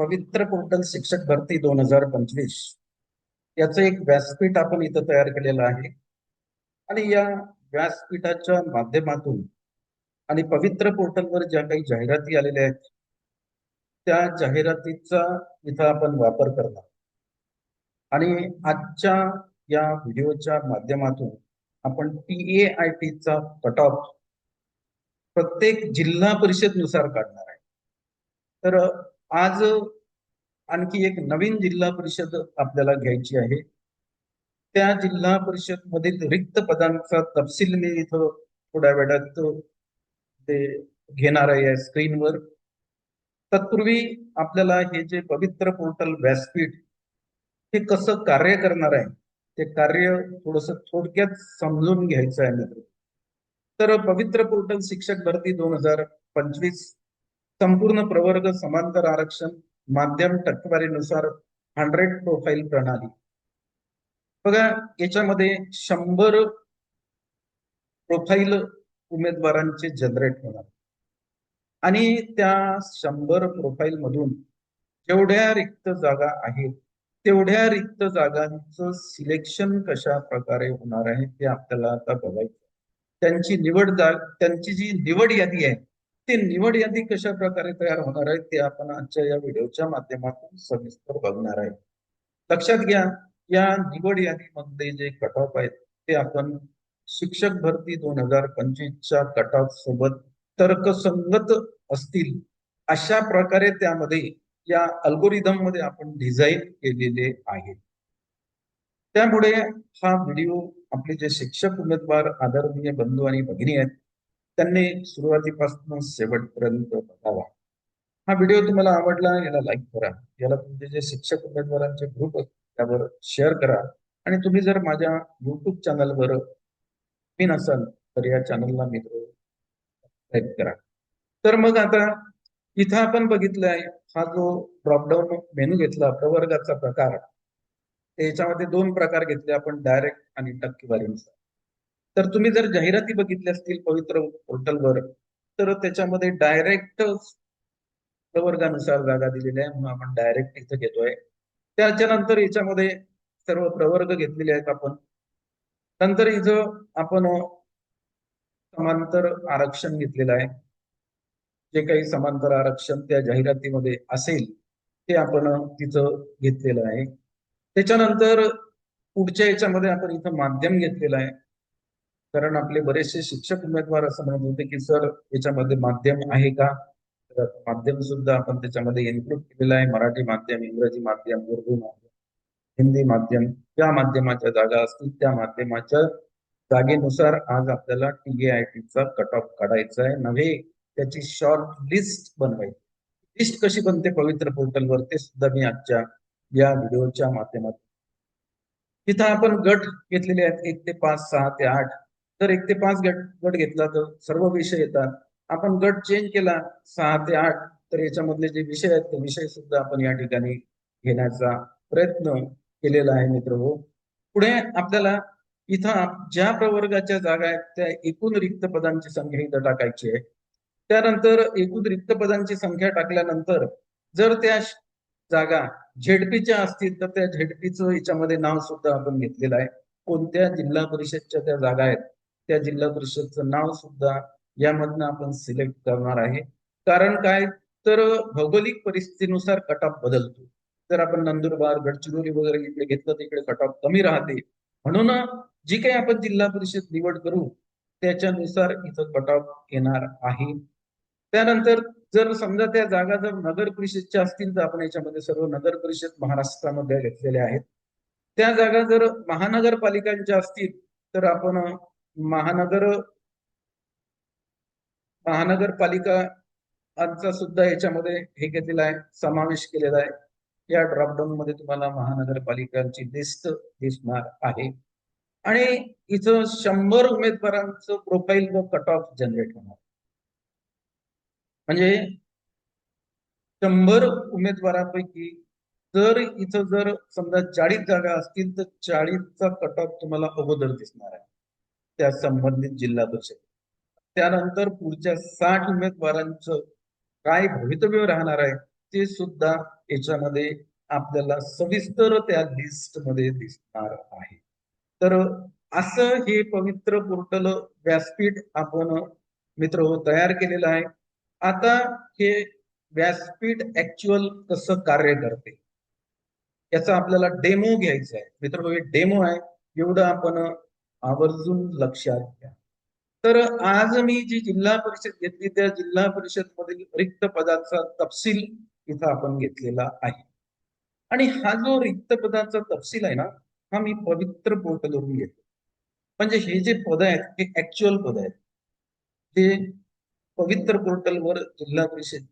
पवित्र पोर्टल शिक्षक भरती 2025 याचं एक व्यासपीठ आपण इथं तयार केलेलं आहे आणि या व्यासपीठाच्या माध्यमातून आणि पवित्र पोर्टलवर ज्या काही जाहिराती आलेल्या आहेत त्या जाहिरातीचा इथं आपण वापर करणार आणि आजच्या या व्हिडिओच्या माध्यमातून आपण TAIT चा कट ऑफ प्रत्येक जिल्हा परिषद नुसार काढणार आहे। तर आज आणखी एक नवीन जिल्हा परिषद आपल्याला घ्यायची आहे। त्या जिल्हा परिषद मधील रिक्त पदांचा तपशील मी इथं थोड्या वेळात ते घेणार आहे स्क्रीनवर। तत्पूर्वी आपल्याला हे जे पवित्र पोर्टल व्यासपीठ हे कसं कार्य करणार आहे ते कार्य थोडंसं थोडक्यात समजून घ्यायचं आहे मित्र। तर पवित्र पोर्टल शिक्षक भरती 2025 संपूर्ण प्रवर्ग समांतर आरक्षण माध्यम टक्केवारीनुसार 100 प्रोफाईल प्रणाली। बघा याच्यामध्ये 100 प्रोफाईल उमेदवारांचे जनरेट होणार आणि त्या 100 प्रोफाईल मधून जेवढ्या रिक्त जागा आहेत तेवढ्या रिक्त जागांचं सिलेक्शन कशा प्रकारे होणार आहे ते आपल्याला आता बघायचं। त्यांची जी निवड यादी आहे ते निवड यादी कशा प्रकारे तयार होणार आहे ते आपण आजच्या या व्हिडिओच्या माध्यमातून सविस्तर बघणार आहे। लक्षात घ्या या निवड यादीमध्ये जे कट ऑफ आहेत ते आपण शिक्षक भरती 2025च्या कट ऑफ सोबत तर्कसंगत असतील अशा प्रकारे त्यामध्ये या अल्गोरिदम मध्ये आपण डिझाईन केलेले आहे। त्यामुळे हा व्हिडिओ आपले जे शिक्षक उमेदवार आदरणीय बंधू आणि भगिनी आहेत त्यांनी सुरुवातीपासून शेवटपर्यंत बघावा। हा व्हिडिओ तुम्हाला आवडला याला लाईक करा, याला तुमचे जे शिक्षक उमेदवारांचे ग्रुप त्यावर शेअर करा आणि तुम्ही जर माझ्या YouTube चॅनलवर नवीन असाल तर या चॅनलला मित्र सबस्क्राईब करा। तर मग आता इथं आपण बघितलंय हा जो ड्रॉपडाऊन मेनू घेतला प्रवर्गाचा प्रकार त्याच्यामध्ये 2 प्रकार घेतले आपण डायरेक्ट आणि टक्केवारीनुसार। तर तुम्ही जर जाहिराती बघितल्या असतील पवित्र पोर्टलवर तर त्याच्यामध्ये डायरेक्ट प्रवर्गानुसार जागा दिलेल्या आहे म्हणून आपण डायरेक्ट इथं घेतोय। त्याच्यानंतर याच्यामध्ये सर्व प्रवर्ग घेतलेले आहेत आपण। नंतर इथं आपण समांतर आरक्षण घेतलेलं आहे। जे काही समांतर आरक्षण त्या जाहिरातीमध्ये असेल ते आपण तिथं घेतलेलं आहे। त्याच्यानंतर पुढच्या याच्यामध्ये आपण इथं माध्यम घेतलेलं आहे कारण आपले बरेचसे शिक्षक उमेदवार असं म्हणत होते की सर याच्यामध्ये माध्यम आहे का, तर माध्यम सुद्धा आपण त्याच्यामध्ये इन्क्लूड केलेलं आहे। मराठी माध्यम, इंग्रजी माध्यम, उर्दू माध्यम, हिंदी माध्यम या माध्यमाच्या जागा असतील त्या माध्यमाच्या जागेनुसार आज आपल्याला TAIT चा कट ऑफ काढायचा आहे, नव्हे त्याची शॉर्ट लिस्ट बनवायची। लिस्ट कशी बनते पवित्र पोर्टलवर ते सुद्धा मी आजच्या या व्हिडिओच्या माध्यमातून तिथं आपण गट घेतलेले आहेत 1 ते 5, 6 ते 8। जर 1 ते 5 गट घेतला तर सर्व विषय येतात। आपण गट चेंज केला 6 ते 8 तर याच्यामधले जे विषय आहेत ते विषय सुद्धा आपण या ठिकाणी घेण्याचा प्रयत्न केलेला आहे मित्रहो। पुढे आपल्याला इथं ज्या प्रवर्गाच्या जागा आहेत त्या एकूण रिक्त पदांची संख्या इथं टाकायची आहे। त्यानंतर एकूण रिक्त पदांची संख्या टाकल्यानंतर जर त्या जागा झेडपीच्या असतील तर त्या झेडपीचं याच्यामध्ये नाव सुद्धा आपण घेतलेलं आहे। कोणत्या जिल्हा परिषदच्या त्या जागा आहेत त्या जिल्हा परिषदचं नाव सुद्धा यामधनं आपण सिलेक्ट करणार आहे। कारण काय तर भौगोलिक परिस्थितीनुसार कट ऑफ बदलतो। जर आपण नंदुरबार, गडचिरोली वगैरे इकडे घेतलं तर इकडे कट ऑफ कमी राहते, म्हणून जी काही आपण जिल्हा परिषद निवड करू त्याच्यानुसार इथं कट ऑफ येणार आहे। त्यानंतर जर समजा त्या जागा जर नगर परिषदच्या असतील तर आपण याच्यामध्ये सर्व नगर परिषद महाराष्ट्रामध्ये घेतलेल्या आहेत। त्या जागा जर महानगरपालिकांच्या असतील तर आपण महानगरपालिकांचा सुद्धा याच्यामध्ये हे घेतलेला आहे, समावेश केलेला आहे। या ड्रॉपडाऊन मध्ये तुम्हाला महानगरपालिकांची लिस्ट दिसणार आहे आणि इथं 100 उमेदवारांचं प्रोफाईल व कट ऑफ जनरेट होणार। म्हणजे 100 उमेदवारांपैकी जर इथं जर समजा 40 जागा असतील तर 40चा कट ऑफ तुम्हाला अगोदर दिसणार आहे त्या संबंधित जिल्हा परिषद। त्यानंतर पुढच्या 60 उमेदवारांचं काय भवितव्य राहणार आहे ते सुद्धा याच्यामध्ये आपल्याला सविस्तर त्या लिस्ट मध्ये दिसणार आहे. तर असं हे पवित्र पोर्टल व्यासपीठ आपण मित्र तयार केलेलं आहे. आता हे व्यासपीठ ऍक्च्युअल कसं कार्य करते याचा आपल्याला डेमो घ्यायचा आहे. मित्र हे डेमो आहे, एवढं आपण आवर्जून लक्षात घ्या. तर आज मी जी जिल्हा परिषद घेतली त्या जिल्हा परिषद मधील रिक्त पदाचा तपशील इथं आपण घेतलेला आहे. आणि हा जो रिक्त पदाचा तपशील आहे ना, हा मी पवित्र पोर्टलवरून घेतो. म्हणजे हे जे पद आहेत हे ऍक्च्युअल पद आहेत. ते पवित्र पोर्टलवर जिल्हा परिषद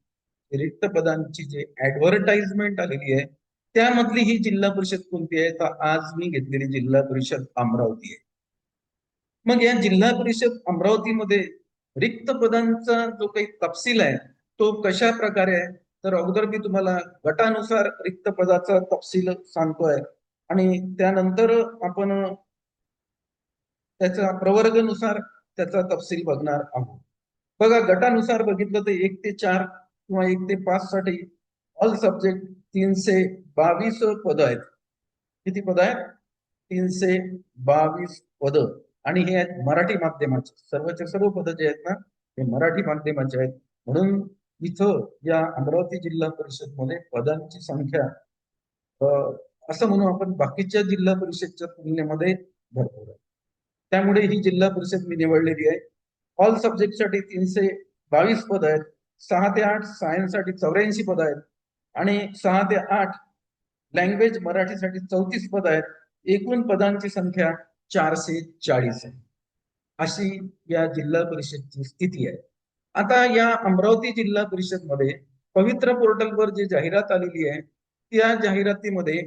रिक्त पदांची जे ऍडव्हर्टाइजमेंट आलेली आहे त्यामधली ही जिल्हा परिषद कोणती आहे, तर आज मी घेतलेली जिल्हा परिषद अमरावती आहे. मग या जिल्हा परिषद अमरावतीमध्ये रिक्त पदांचा जो काही तपशील आहे तो कशा प्रकारे आहे, तर अगोदर मी तुम्हाला गटानुसार रिक्त पदाचा तपशील सांगतोय आणि त्यानंतर आपण त्याच्या प्रवर्गानुसार त्याचा तपशील बघणार आहोत. बघा, गटानुसार बघितलं तर 1 ते 4 किंवा 1 ते 5 साठी ऑल सब्जेक्ट 322 पद आहेत. किती पद आहेत? 322 पद. आणि हे आहेत मराठी माध्यमाचे. सर्वचे सर्व पद जे आहेत ना हे मराठी माध्यमाचे आहेत. म्हणून इथं या अमरावती जिल्हा परिषद मध्ये पदांची संख्या असं म्हणू आपण बाकीच्या जिल्हा परिषदच्या तुलनेमध्ये भरपूर आहे. त्यामुळे ही जिल्हा परिषद मी निवडलेली आहे. ऑल सब्जेक्ट साठी 322 पद आहेत. 6 ते 8 सायन्स साठी 84 पद आहेत आणि 6 ते 8 लँग्वेज मराठीसाठी 34 पद आहेत. एकूण पदांची संख्या 440 आहे. अशी या जिल्हा परिषदची स्थिती आहे. आता या अमरावती जिल्हा परिषद मध्ये पवित्र पोर्टलवर जी जाहिरात आलेली आहे त्या जाहिरातीमध्ये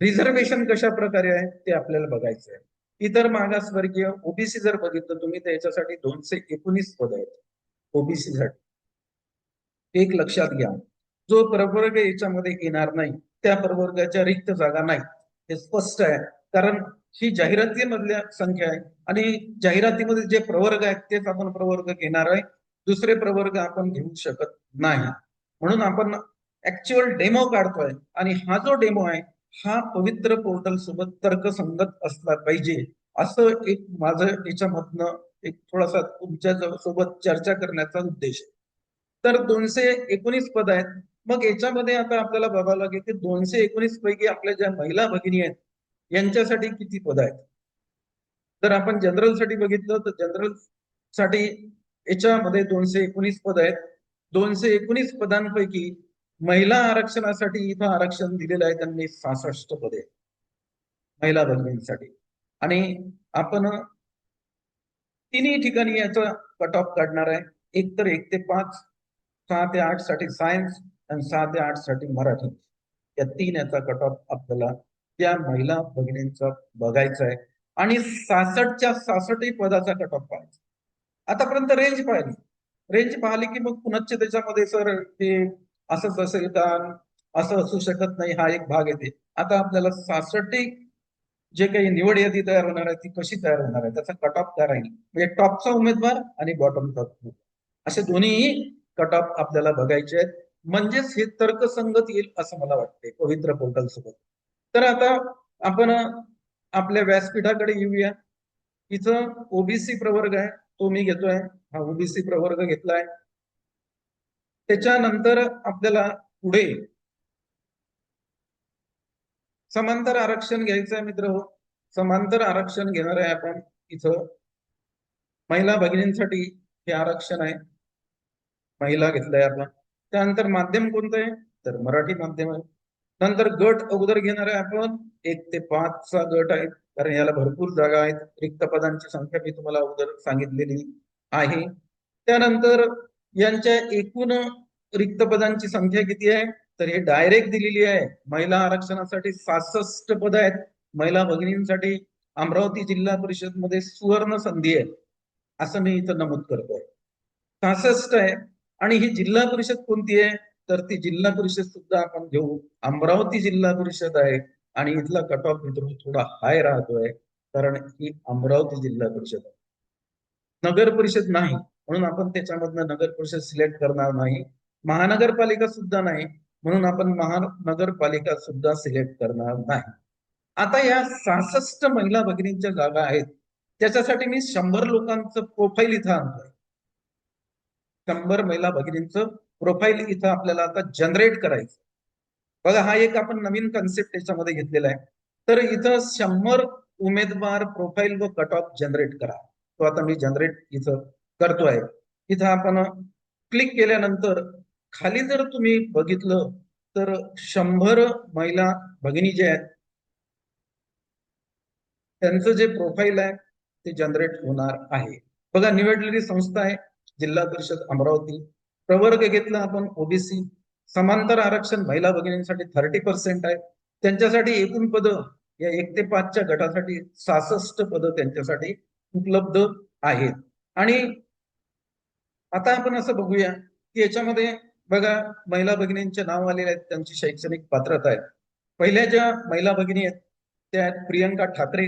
रिझर्वेशन कशा प्रकारे आहे ते आपल्याला बघायचं आहे. इतर मागासवर्गीय ओबीसी जर बघितलं तुम्ही तर याच्यासाठी 219 पद आहेत ओबीसी साठी. एक लक्षात घ्या, जो प्रवर्ग याच्यामध्ये येणार नाही त्या प्रवर्गाच्या रिक्त जागा नाही, हे स्पष्ट आहे. कारण ही जाहिरातीमधल्या संख्या आहे आणि जाहिरातीमध्ये जे प्रवर्ग आहेत तेच आपण प्रवर्ग घेणार आहे. दुसरे प्रवर्ग आपण घेऊ शकत नाही. म्हणून आपण ऍक्च्युअल डेमो काढतोय आणि हा जो डेमो आहे हा पवित्र पोर्टल सोबत तर्कसंगत असला पाहिजे, असं एक माझं याच्यामधनं एक थोडासा तुमच्या सोबत चर्चा करण्याचा उद्देश आहे. तर 219 पद आहेत. मग याच्यामध्ये आता आपल्याला बघावं लागेल की 219 पैकी आपल्या ज्या महिला भगिनी आहेत यांच्यासाठी किती पद आहेत. जर आपण जनरल साठी बघितलं तर जनरल साठी याच्यामध्ये 219 पद आहेत. 219 पदांपैकी महिला आरक्षणासाठी इथं आरक्षण दिलेलं आहे त्यांनी 66 पदे महिला भगिनींसाठी. आणि आपण तिन्ही ठिकाणी याचा कट ऑफ काढणार आहे. एक तर 1 ते 5, 6 ते 8 साठी सायन्स आणि 6 ते 8 साठी मराठी. या 3 याचा कट ऑफ आपल्याला त्या महिला भगिनींचा बघायचा आहे आणि 66च्या 66 पदाचा कट ऑफ पाहायचा. आतापर्यंत रेंज पाहिली, रेंज पाहिली की मग पुनश्च त्याच्यामध्ये सर हे असंच असेल का, असं असू शकत नाही, हा एक भाग येते. आता आपल्याला 66 जे काही निवड यादी तयार होणार आहे ती कशी तयार होणार आहे त्याचा कट ऑफ काय राहील, म्हणजे टॉपचा उमेदवार आणि बॉटम टॉप असे दोन्ही कट ऑफ आपल्याला बघायचे आहेत. म्हणजेच हे तर्कसंगत येईल असं मला वाटते पवित्र पोर्टल सोबत. तर आता आपण आपल्या व्यासपीठाकडे येऊया. इथं ओबीसी प्रवर्ग आहे तो मी घेतोय. हा ओबीसी प्रवर्ग घेतलाय. त्याच्यानंतर आपल्याला पुढे समांतर आरक्षण घ्यायचं आहे मित्र हो. समांतर आरक्षण घेणार आहे आपण. इथं महिला भगिनींसाठी हे आरक्षण आहे, महिला घेतलाय आपण. त्यानंतर माध्यम कोणतं आहे तर मराठी माध्यम आहे. नंतर गट अगोदर घेणार आहे आपण 1 ते 5 चा गट आहे, कारण याला भरपूर जागा आहेत. रिक्त पदांची संख्या मी तुम्हाला अगोदर सांगितलेली आहे. त्यानंतर यांच्या एकूण रिक्त पदांची संख्या किती आहे तर हे डायरेक्ट दिलेली आहे. महिला आरक्षणासाठी 66 पद आहेत. महिला भगिनींसाठी अमरावती जिल्हा परिषद मध्ये सुवर्ण संधी आहे असं मी इथं नमूद करतोय. 66 आहे. आणि ही जिल्हा परिषद कोणती आहे तर ती जिल्हा परिषद सुद्धा आपण घेऊ, अमरावती जिल्हा परिषद आहे. आणि इथला कट ऑफ मित्र थोडा हाय राहतोय कारण ही अमरावती जिल्हा परिषद आहे. नगर परिषद नाही म्हणून आपण त्याच्यामधनं नगर परिषद सिलेक्ट करणार नाही. महानगरपालिका सुद्धा नाही म्हणून आपण महानगरपालिका सुद्धा सिलेक्ट करणार नाही. आता या 66 महिला भगिनींच्या जागा आहेत, त्याच्यासाठी मी 100 लोकांचं प्रोफाईल इथं आणतोय. 100 महिला भगिनींचं प्रोफाईल इथं आपल्याला आता जनरेट करायचं. बघा, हा एक आपण नवीन कन्सेप्ट याच्यामध्ये घेतलेला आहे. तर इथं 100 उमेदवार प्रोफाईल व कट ऑफ जनरेट करा. तो आता मी जनरेट इथं करतोय. इथं आपण क्लिक केल्यानंतर खाली जर तुम्ही बघितलं तर 100 महिला भगिनी जे आहेत त्यांचं जे प्रोफाईल आहे ते जनरेट होणार आहे. बघा, निवडलेली संस्था आहे जिल्हा परिषद अमरावती. प्रवर्ग घेतला आपण ओबीसी. समांतर आरक्षण महिला भगिनींसाठी 30% आहे. त्यांच्यासाठी एकूण पद या 1 ते 5च्या गटासाठी 66 पद त्यांच्यासाठी उपलब्ध आहेत. आणि आता आपण असं बघूया की याच्यामध्ये बघा, महिला भगिनींचे नाव आलेले आहेत, त्यांची शैक्षणिक पात्रता आहे. पहिल्या ज्या महिला भगिनी आहेत त्या आहेत प्रियंका ठाकरे.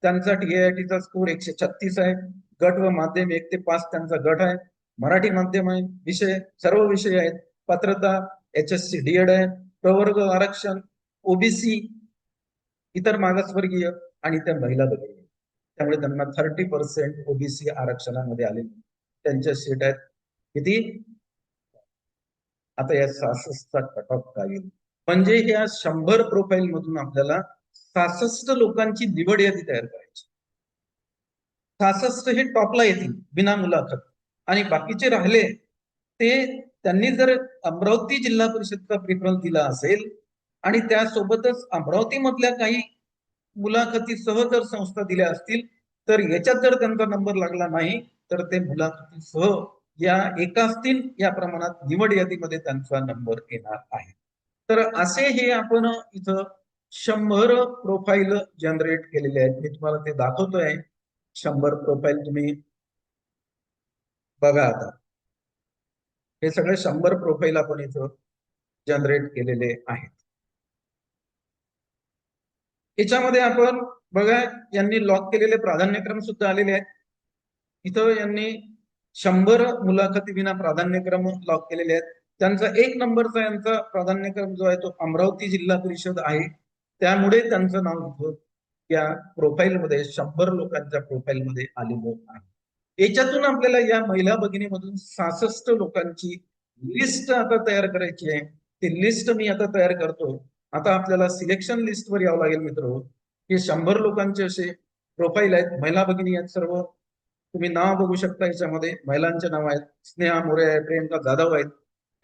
त्यांचा TIIT स्कोर 136 आहे. गट व माध्यम 1 ते 5 त्यांचा गट आहे. मराठी माध्यम आहे. विषय सर्व विषय आहेत. पात्रता HSC DED आहे. प्रवर्ग आरक्षण ओबीसी, इतर मागासवर्गीय आणि त्या महिला भगिनी, त्यामुळे त्यांना 30% ओबीसी आरक्षणामध्ये आले. त्यांच्या सीट आहेत किती? आता या 66चा कट ऑफ काय येईल? म्हणजे या 100 प्रोफाईल मधून आपल्याला 66 लोकांची निवड यादी तयार करायची. 66 हे टॉपला येतील बिना मुलाखत, आणि बाकीचे राहिले ते त्यांनी जर अमरावती जिल्हा परिषदचा प्रिफरन्स दिला असेल आणि त्यासोबतच अमरावती मधल्या काही मुलाखतीसह जर संस्था दिल्या असतील तर याच्यात जर त्यांचा नंबर लागला नाही तर ते मुलाखतीसह या एकाच 3 या प्रमाणात निवड यादीमध्ये त्यांचा नंबर येणार आहे. तर असे हे आपण इथं 100 प्रोफाईल जनरेट केलेले आहेत. मी तुम्हाला ते दाखवतोय. 100 प्रोफाईल तुम्ही बघा. आता हे सगळे 100 प्रोफाईल आपण इथं जनरेट केलेले आहेत. याच्यामध्ये आपण बघा, यांनी लॉक केलेले प्राधान्यक्रम सुद्धा आलेले आहेत. इथं यांनी 100 मुलाखती विना प्राधान्यक्रम लॉक केलेले आहेत. त्यांचा 1 नंबरचा यांचा प्राधान्यक्रम जो आहे तो अमरावती जिल्हा परिषद आहे. त्यामुळे त्यांचं नाव इथं या प्रोफाईल मध्ये 100 लोकांच्या प्रोफाईल मध्ये आलेलं आहे. याच्यातून आपल्याला या महिला भगिनीमधून 66 लोकांची लिस्ट आता तयार करायची आहे. ती लिस्ट मी आता तयार करतो. आता आपल्याला सिलेक्शन लिस्ट वर यावं लागेल मित्र. हे 100 लोकांचे असे प्रोफाईल आहेत. महिला भगिनी आहेत सर्व. तुम्ही नाव बघू शकता. याच्यामध्ये महिलांचे नाव आहेत. स्नेहा मोरे आहे, प्रियंका जाधव आहेत.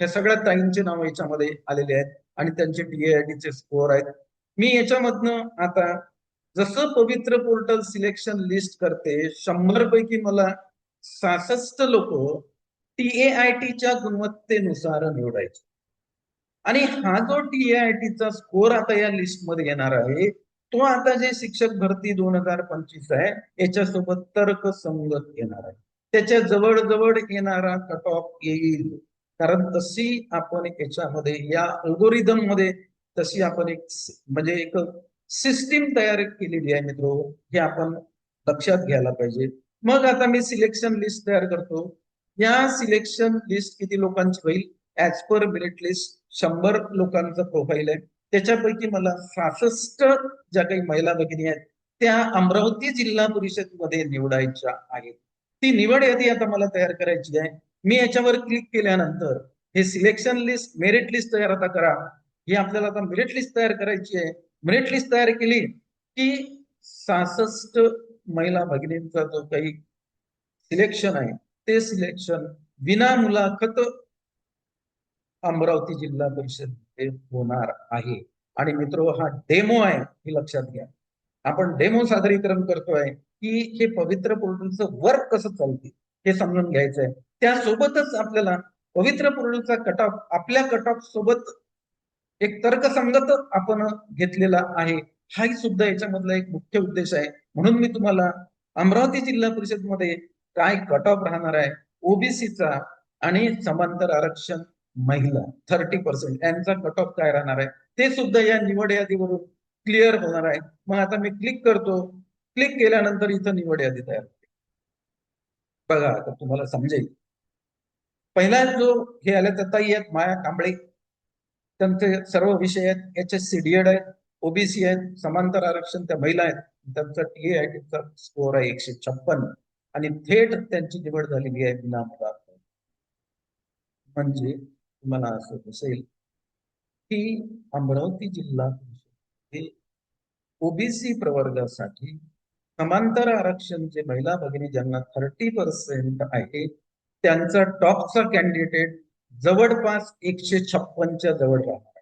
या सगळ्या ताईंचे नाव याच्यामध्ये आलेले आहेत आणि त्यांचे TIIT स्कोर आहेत. मी याच्यामधनं आता जसं पवित्र पोर्टल सिलेक्शन लिस्ट करते 100 पैकी मला 66 लोक TIITच्या गुणवत्तेनुसार निवडायचे. आणि हा जो TIITचा स्कोर आता या लिस्ट मध्ये येणार आहे तो आता जे शिक्षक भरती 2025 आहे याच्यासोबत तर्कसंगत येणार आहे. त्याच्या जवळ येणारा कट ऑफ येईल. कारण तशी आपण याच्यामध्ये या अल्गोरिदम मध्ये तशी आपण एक म्हणजे एक सिस्टीम तयार केलेली आहे मित्र. हे आपण लक्षात घ्यायला पाहिजे. मग आता मी सिलेक्शन लिस्ट तयार करतो. या सिलेक्शन लिस्ट किती लोकांची होईल? ऍज पर मेरिट लिस्ट 100 लोकांचं प्रोफाईल आहे. त्याच्यापैकी मला 66 ज्या काही महिला भगिनी आहेत त्या अमरावती जिल्हा परिषद मध्ये निवडायच्या आहेत. ती निवड यादी आता मला तयार करायची आहे. मी याच्यावर क्लिक केल्यानंतर हे सिलेक्शन लिस्ट मेरिट लिस्ट तयार आता करा. ही आपल्याला आता मेरिट लिस्ट तयार करायची आहे. मेरिट लिस्ट तयार केली की 66 महिला भगिनींचा जो काही सिलेक्शन आहे ते सिलेक्शन विना मुलाखत अमरावती जिल्हा परिषद होणार आहे. आणि मित्र, हा डेमो आहे हे लक्षात घ्या. आपण डेमो सादरीकरण करतोय की हे पवित्र पोर्टलचं वर्क कसं चालते हे समजून घ्यायचंय. त्यासोबतच आपल्याला पवित्र पोर्टलचा कट ऑफ आपल्या कट ऑफ सोबत एक तर्कसंगत आपण घेतलेला आहे. हाही सुद्धा याच्यामधला एक मुख्य उद्देश आहे. म्हणून मी तुम्हाला अमरावती जिल्हा परिषद मध्ये काय कट ऑफ राहणार आहे ओबीसीचा आणि समांतर आरक्षण महिला 30% यांचा कट ऑफ काय राहणार आहे ते सुद्धा या निवड यादीवरून क्लिअर होणार आहे. मग आता मी क्लिक करतो. क्लिक केल्यानंतर इथं निवड यादी तयार होते. बघा, आता तुम्हाला समजेल. पहिला जो हे आल्या त्या ताई आहेत माया कांबळे. त्यांचे सर्व विषय आहेत, HSCDED आहेत, ओबीसी आहेत, समांतर आरक्षण त्या महिला आहेत, त्यांचा TAITचा स्कोअर आहे 156 आणि थेट त्यांची निवड झालेली आहे बिनामुलाखत. म्हणजे तुम्हाला असं दिसेल की अमरावती जिल्हा परिषद हे ओबीसी प्रवर्गासाठी समांतर आरक्षण जे महिला भगिनी ज्यांना 30% आहे त्यांचा टॉपचा कॅन्डिडेट जवळपास 156च्या जवळ राहणार.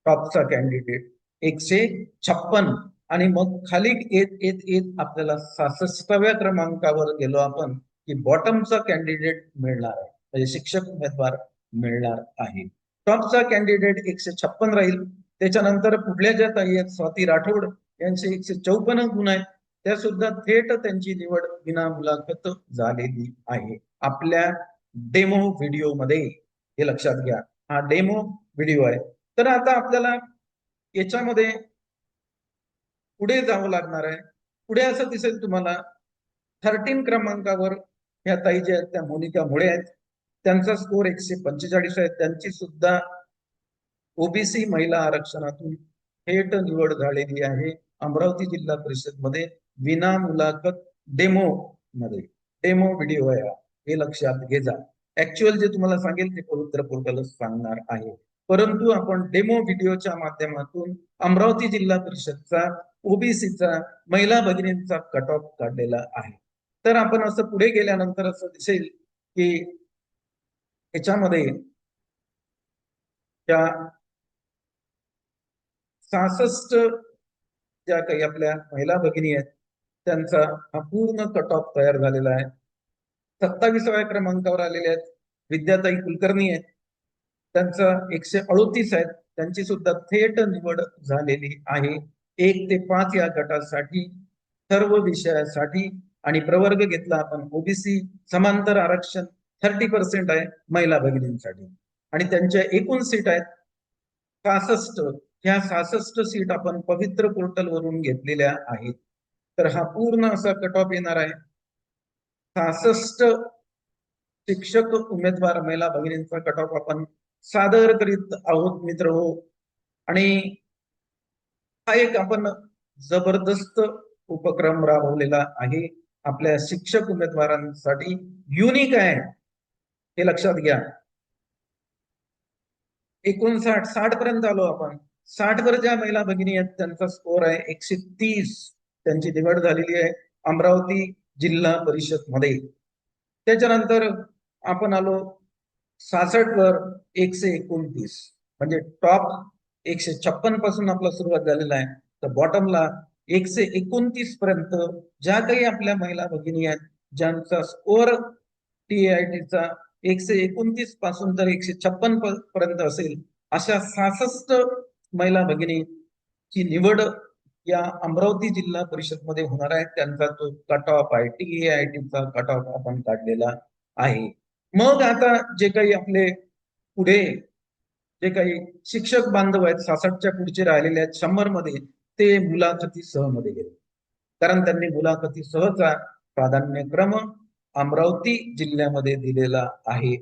टॉपचा कॅन्डिडेट 156 आणि मग खाली येत येत येत आपल्याला 66व्या क्रमांकावर गेलो आपण की बॉटमचा कॅन्डिडेट मिळणार आहे, म्हणजे शिक्षक उमेदवार मिळणार आहे. टॉपचा कॅन्डिडेट 156 राहील. त्याच्यानंतर पुढल्या ज्या ताई आहेत स्वाती राठोड यांचे 154 गुण आहेत, त्या सुद्धा थेट त्यांची निवड विना मुलाखत झालेली आहे आपल्या डेमो व्हिडिओ मध्ये. हे लक्षात घ्या, हा डेमो व्हिडिओ आहे. तर आता आपल्याला याच्यामध्ये पुढे जावं लागणार आहे. पुढे असं दिसेल तुम्हाला 13 क्रमांकावर ह्या ताई ज्या आहेत त्या मोनिका मुळे आहेत, त्यांचा स्कोर 145 आहे. त्यांची सुद्धा ओबीसी महिला आरक्षणातून थेट निवड झालेली आहे अमरावती जिल्हा परिषद मध्ये विना मुलाखत डेमो मध्ये. डेमो व्हिडिओ आहे, हे लक्षात घे जा. ऍक्च्युअल जे तुम्हाला सांगेल ते पवित्र पोर्टलच सांगणार आहे, परंतु आपण डेमो व्हिडिओच्या माध्यमातून अमरावती जिल्हा परिषदचा ओबीसीचा महिला भगिनींचा कट ऑफ काढलेला आहे. तर आपण असं पुढे गेल्यानंतर असं दिसेल की याच्यामध्ये त्या 66 ज्या काही आपल्या महिला भगिनी आहेत त्यांचा हा पूर्ण कट ऑफ तयार झालेला आहे. 27व्या क्रमांकावर आलेले आहेत विद्याताई कुलकर्णी आहेत, त्यांचा 138 आहेत, त्यांची सुद्धा थेट निवड झालेली आहे 1 ते 5 या गटासाठी सर्व विषयासाठी. आणि प्रवर्ग घेतला आपण ओबीसी समांतर आरक्षण 30% आहे महिला भगिनींसाठी आणि त्यांच्या एकूण सीट आहेत 66. ह्या 66 सीट आपण पवित्र पोर्टल वरून घेतलेल्या आहेत. तर हा पूर्ण असा कट ऑफ येणार आहे. 66 शिक्षक उमेदवार महिला भगिनींचा कट ऑफ आपण सादर करीत आहोत मित्र हो. आणि हा एक आपण जबरदस्त उपक्रम राबवलेला आहे आपल्या शिक्षक उमेदवारांसाठी, युनिक आहे, हे लक्षात घ्या. 59-60 पर्यंत आलो आपण. 60 वर ज्या महिला भगिनी आहेत त्यांचा स्कोर आहे 130, त्यांची निवड झालेली आहे अमरावती जिल्हा परिषद मध्ये. त्याच्यानंतर आपण आलो 66 वर 129, म्हणजे टॉप 156 पासून आपला सुरुवात झालेला आहे. तर बॉटमला 129 पर्यंत ज्या काही आपल्या महिला भगिनी आहेत ज्यांचा स्कोर TAITचा 129 पासून तर 156 पर्यंत असेल अशा 66 महिला भगिनीची निवड या अमरावती जिल्हा परिषद मध्ये होणार आहे. त्यांचा तो कट ऑफ आहे, TAITचा कट ऑफ आपण काढलेला आहे. मग आता जे काही आपले पुढे जे काही शिक्षक बांधव आहेत 66च्या पुढचे राहिलेले आहेत 100 मध्ये, ते मुलाखती सहमध्ये गेले, कारण त्यांनी मुलाखती सहचा प्राधान्यक्रम अमरावती जिल्ह्यामध्ये दिलेला आहे.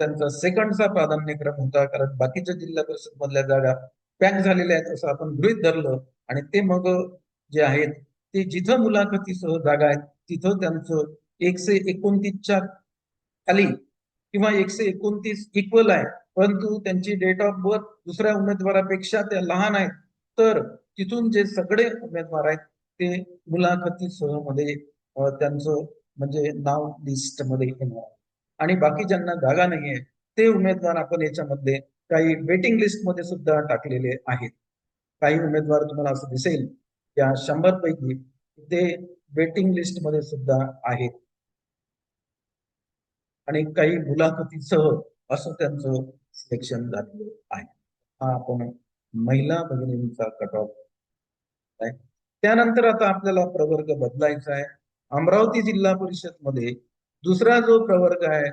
त्यांचा सेकंडचा प्राधान्यक्रम होता, कारण बाकीच्या जिल्हा परिषद मधल्या जागा पॅक झालेल्या आहेत असं आपण गृहीत धरलं. आणि ते मग जे आहेत ते जिथं मुलाखतीसह जागा आहेत तिथं त्यांचं 129च्या खाली किंवा 129 इक्वल आहे, परंतु त्यांची डेट ऑफ बर्थ दुसऱ्या उमेदवारापेक्षा त्या लहान आहेत. तर तिथून जे सगळे उमेदवार आहेत ते मुलाखतीसह मध्ये त्यांचं म्हणजे नाव लिस्ट मध्ये येणार. आणि बाकी ज्यांना जागा नाहीये ते उमेदवार आपण याच्यामध्ये काही वेटिंग लिस्ट मध्ये सुद्धा टाकलेले आहेत. काही उमेदवार तुम्हाला असं दिसेल या 100 पैकी ते वेटिंग लिस्ट मध्ये सुद्धा आहेत आणि काही मुलाखतीसह असं त्यांचं सिलेक्शन झालेलं आहे. हा आपण महिला भगिनींचा कट ऑफ आहे. त्यानंतर आता आपल्याला प्रवर्ग बदलायचा आहे. अमरावती जिल्हा परिषद मध्ये दुसरा जो प्रवर्ग आहे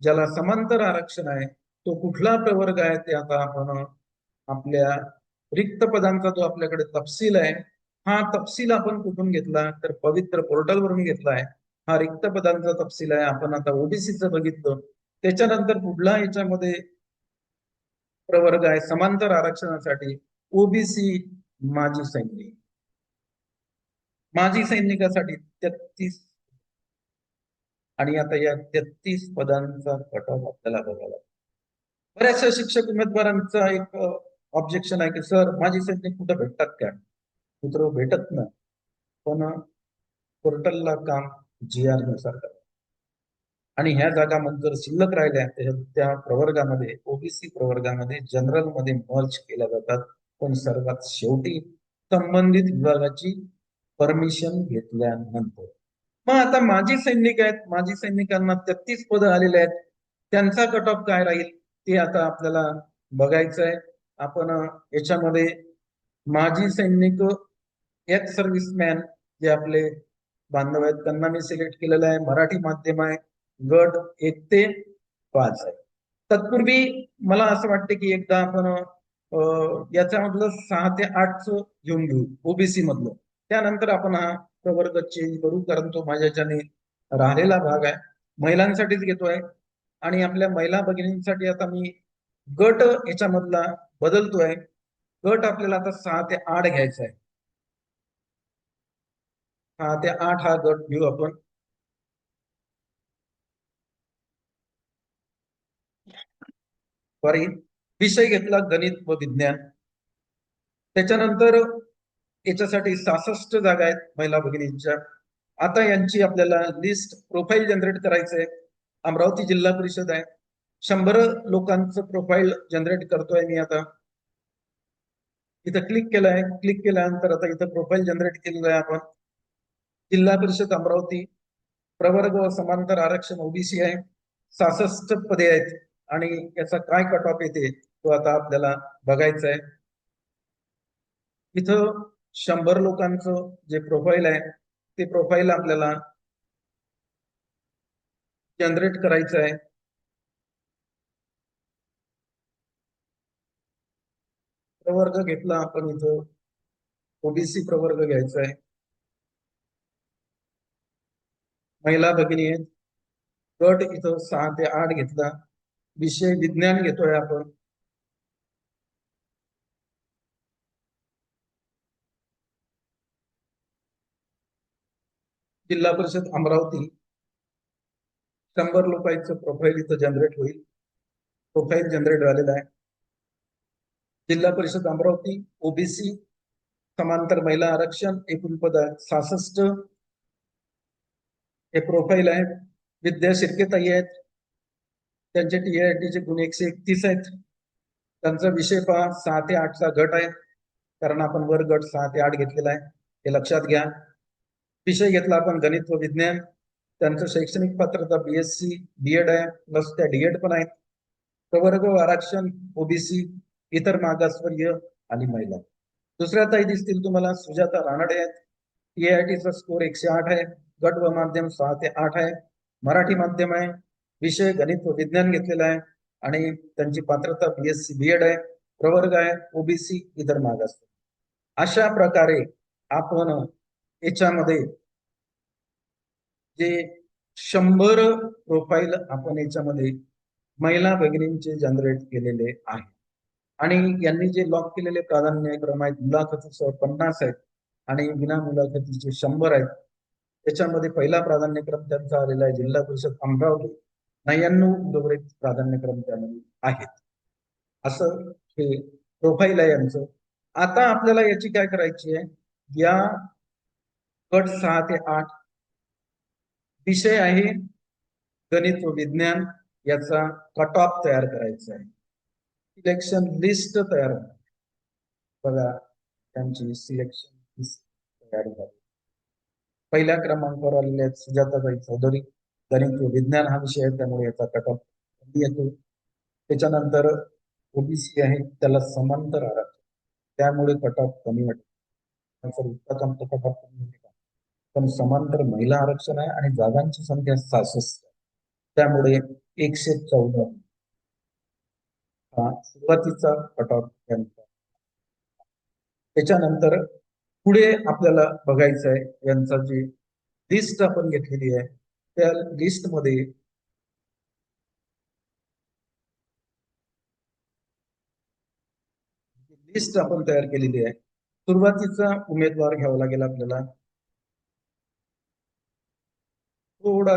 ज्याला समांतर आरक्षण आहे तो कुठला प्रवर्ग आहे ते आता आपण आपल्या रिक्त पदांचा जो आपल्याकडे तपशील आहे हा तपशील आपण कुठून घेतला तर पवित्र पोर्टल वरून घेतला आहे. हा रिक्त पदांचा तपशील आहे. आपण आता ओबीसीचं बघितलं, त्याच्यानंतर पुढला याच्यामध्ये प्रवर्ग आहे समांतर आरक्षणासाठी ओबीसी माजी सैनिक, माजी सैनिकासाठी 33, आणि आता या 33 पदांचा कट ऑफ आपल्याला बघायला. बऱ्याचशा शिक्षक उमेदवारांचा एक ऑब्जेक्शन आहे की सर माजी सैनिक कुठं भेटतात का, मित्र भेटत ना, पण पोर्टलला काम जी आर नुसार करतात आणि ह्या जागा मग जर शिल्लक राहिल्या त्या प्रवर्गामध्ये ओबीसी प्रवर्गामध्ये जनरल मध्ये मर्ज केल्या जातात, पण सर्वात शेवटी संबंधित विभागाची परमिशन घेतल्यानंतर. मग आता माजी सैनिक आहेत, माजी सैनिकांना 33 पद आलेले आहेत, त्यांचा कट ऑफ काय राहील ते आता आपल्याला बघायचं आहे. आपण याच्यामध्ये माजी सैनिक, एक्स सर्व्हिसमॅन जे आपले बांधव आहेत त्यांना मी सिलेक्ट केलेलं आहे. मराठी माध्यम आहे, गट 1 ते 5 आहे. तत्पूर्वी मला असं वाटतं की एकदा आपण याच्यामधलं 6 ते 8 घेऊन घेऊ ओबीसी मधलं, त्यानंतर आपण हा प्रवर्ग चेंज करू, कारण तो माझ्याच्याने राहिलेला भाग आहे. महिलांसाठीच घेतोय आणि आपल्या महिला भगिनींसाठी आता मी गट याच्यामधला बदलतोय. गट आपल्याला आता 6 ते 8 घ्यायचा आहे. 6 ते 8 हा गट घेऊ आपण. सॉरी, विषय घेतला गणित व विज्ञान. त्याच्यानंतर याच्यासाठी 66 जागा आहेत महिला भगिनींच्या. आता यांची आपल्याला लिस्ट प्रोफाईल जनरेट करायचंय. अमरावती जिल्हा परिषद आहे, 100 लोकांचं प्रोफाईल जनरेट करतोय मी. आता इथं क्लिक केलंय, क्लिक केल्यानंतर आता इथं प्रोफाईल जनरेट केलेलं आहे आपण. जिल्हा परिषद अमरावती, प्रवर्ग व समांतर आरक्षण ओबीसी आहे, 66 पदे आहेत आणि याचा काय कट ऑफ येते तो आता आपल्याला बघायचा आहे. इथं 100 लोकांचं जे प्रोफाईल आहे ते प्रोफाईल आपल्याला जनरेट करायचं आहे. प्रवर्ग घेतला आपण, इथं ओबीसी प्रवर्ग घ्यायचा आहे. महिला भगिनी आहेत, गट इथं 6 ते 8 घेतला. विषय विज्ञान घेतोय आपण. जिल्हा परिषद अमरावती, 100 लोकांचं प्रोफाईल इथं जनरेट होईल. प्रोफाईल जनरेट झालेला आहे. जिल्हा परिषद अमरावती ओबीसी समांतर महिला आरक्षण, एकूण पद 66. हे प्रोफाईल आहे. विद्या शिर्केताई आहेत, त्यांचे TIT चे गुण 131 आहेत. त्यांचा विषय पहा 6 ते 8 चा गट आहे, कारण आपण वर गट 6 ते 8 घेतलेला आहे, हे लक्षात घ्या. विषय घेतला आपण गणित व विज्ञान. त्यांचं शैक्षणिक पात्रता BSc BEd आहे, प्लस त्या DED पण आहेत. प्रवर्ग व आरक्षण ओबीसी, इतर मागासवर्गीय आणि महिला. दुसऱ्या ताई दिसतील तुम्हाला सुजाता रानडे आहेत. TIT चा स्कोर 108 आहे. गट व माध्यम 6 ते 8 आहे. मराठी माध्यम आहे. विषय गणित व विज्ञान घेतलेला आहे आणि त्यांची पात्रता BSc BEd आहे. प्रवर्ग आहे ओबीसी, इतर मागास. अशा प्रकारे आपण याच्यामध्ये जे 100 प्रोफाईल आपण याच्यामध्ये महिला भगिनींचे जनरेट केलेले आहे. आणि यांनी जे लॉक केलेले प्राधान्यक्रम आहेत, मुलाखतीसह 50 आहेत आणि विना मुलाखतीचे 100 आहेत. त्याच्यामध्ये पहिला प्राधान्यक्रम त्यांचा आलेला आहे जिल्हा परिषद अमरावती, 99 उर्वरित प्राधान्यक्रम त्यामध्ये आहेत. असं हे प्रोफाईल आहे यांचं. आता आपल्याला याची काय करायची आहे, या गट 6 ते 8 विषय आहे गणित व विज्ञान, याचा कट ऑफ तयार करायचा आहे. सिलेक्शन लिस्ट तयार बघा, त्यांची सिलेक्शन लिस्ट तयार झाली. पहिल्या क्रमांकावर आलेले आहेत सुजाताबाई चौधरी, गणित व विज्ञान हा विषय आहे त्यामुळे याचा कट ऑफ येतो. त्याच्यानंतर ओबीसी आहे, त्याला समांतर आरक्षण, त्यामुळे कट ऑफ कमी वाटतो. कट ऑफ कमी होते का, पण समांतर महिला आरक्षण आहे आणि जागांची संख्या 66, त्यामुळे 114 हा सुरुवातीचा कट ऑफ. त्याच्यानंतर पुढे आपल्याला बघायचं आहे यांचा जी लिस्ट आपण घेतलेली आहे त्या लिस्ट मध्ये लिस्ट आपण तयार केलेली आहे. सुरुवातीचा उमेदवार घ्यावा लागेल आपल्याला. थोडा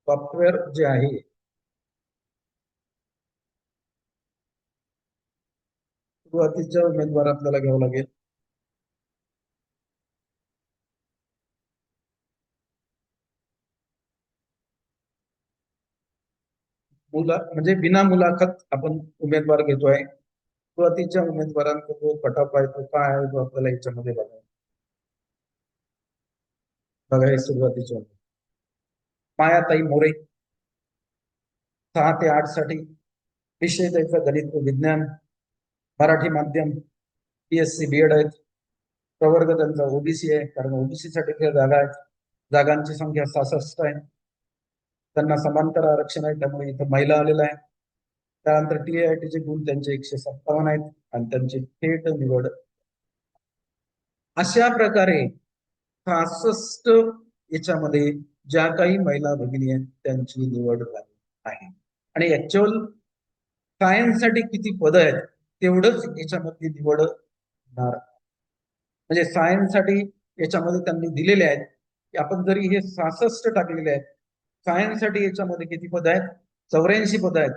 सॉफ्टवेअर जे आहे सुरुवातीचा उमेदवार आपल्याला घ्यावा लागेल. म्हणजे बिना मुलाखत आपण उमेदवार घेतोय. सुरुवातीच्या उमेदवारांचा जो कटअप आहे तो काय आहे तो आपल्याला याच्यामध्ये बघा हे सुरुवातीच्या मायाताई मोरे 6 ते 8 साठी. विषय त्याचा गणित व विज्ञान, मराठी माध्यम, BSc BEd आहेत. प्रवर्ग त्यांचा ओबीसी आहे, कारण ओबीसी साठी त्या जागा आहेत. जागांची संख्या 66 आहे. त्यांना समांतर आरक्षण आहे, त्यामुळे इथं महिला आलेला आहे. त्यानंतर TIT चे गुण त्यांचे 157 आहेत आणि त्यांची थेट निवड. अशा प्रकारे 66 याच्यामध्ये ज्या काही महिला भगिनी आहेत त्यांची निवड झाली आहे. आणि ऍक्च्युअल सायन्स साठी किती पद आहेत तेवढंच याच्यामध्ये निवड होणार. म्हणजे सायन्स साठी याच्यामध्ये त्यांनी दिलेले आहेत की आपण जरी हे 66 टाकलेले आहेत, सायन्स साठी याच्यामध्ये किती पद आहेत? 84 पद आहेत.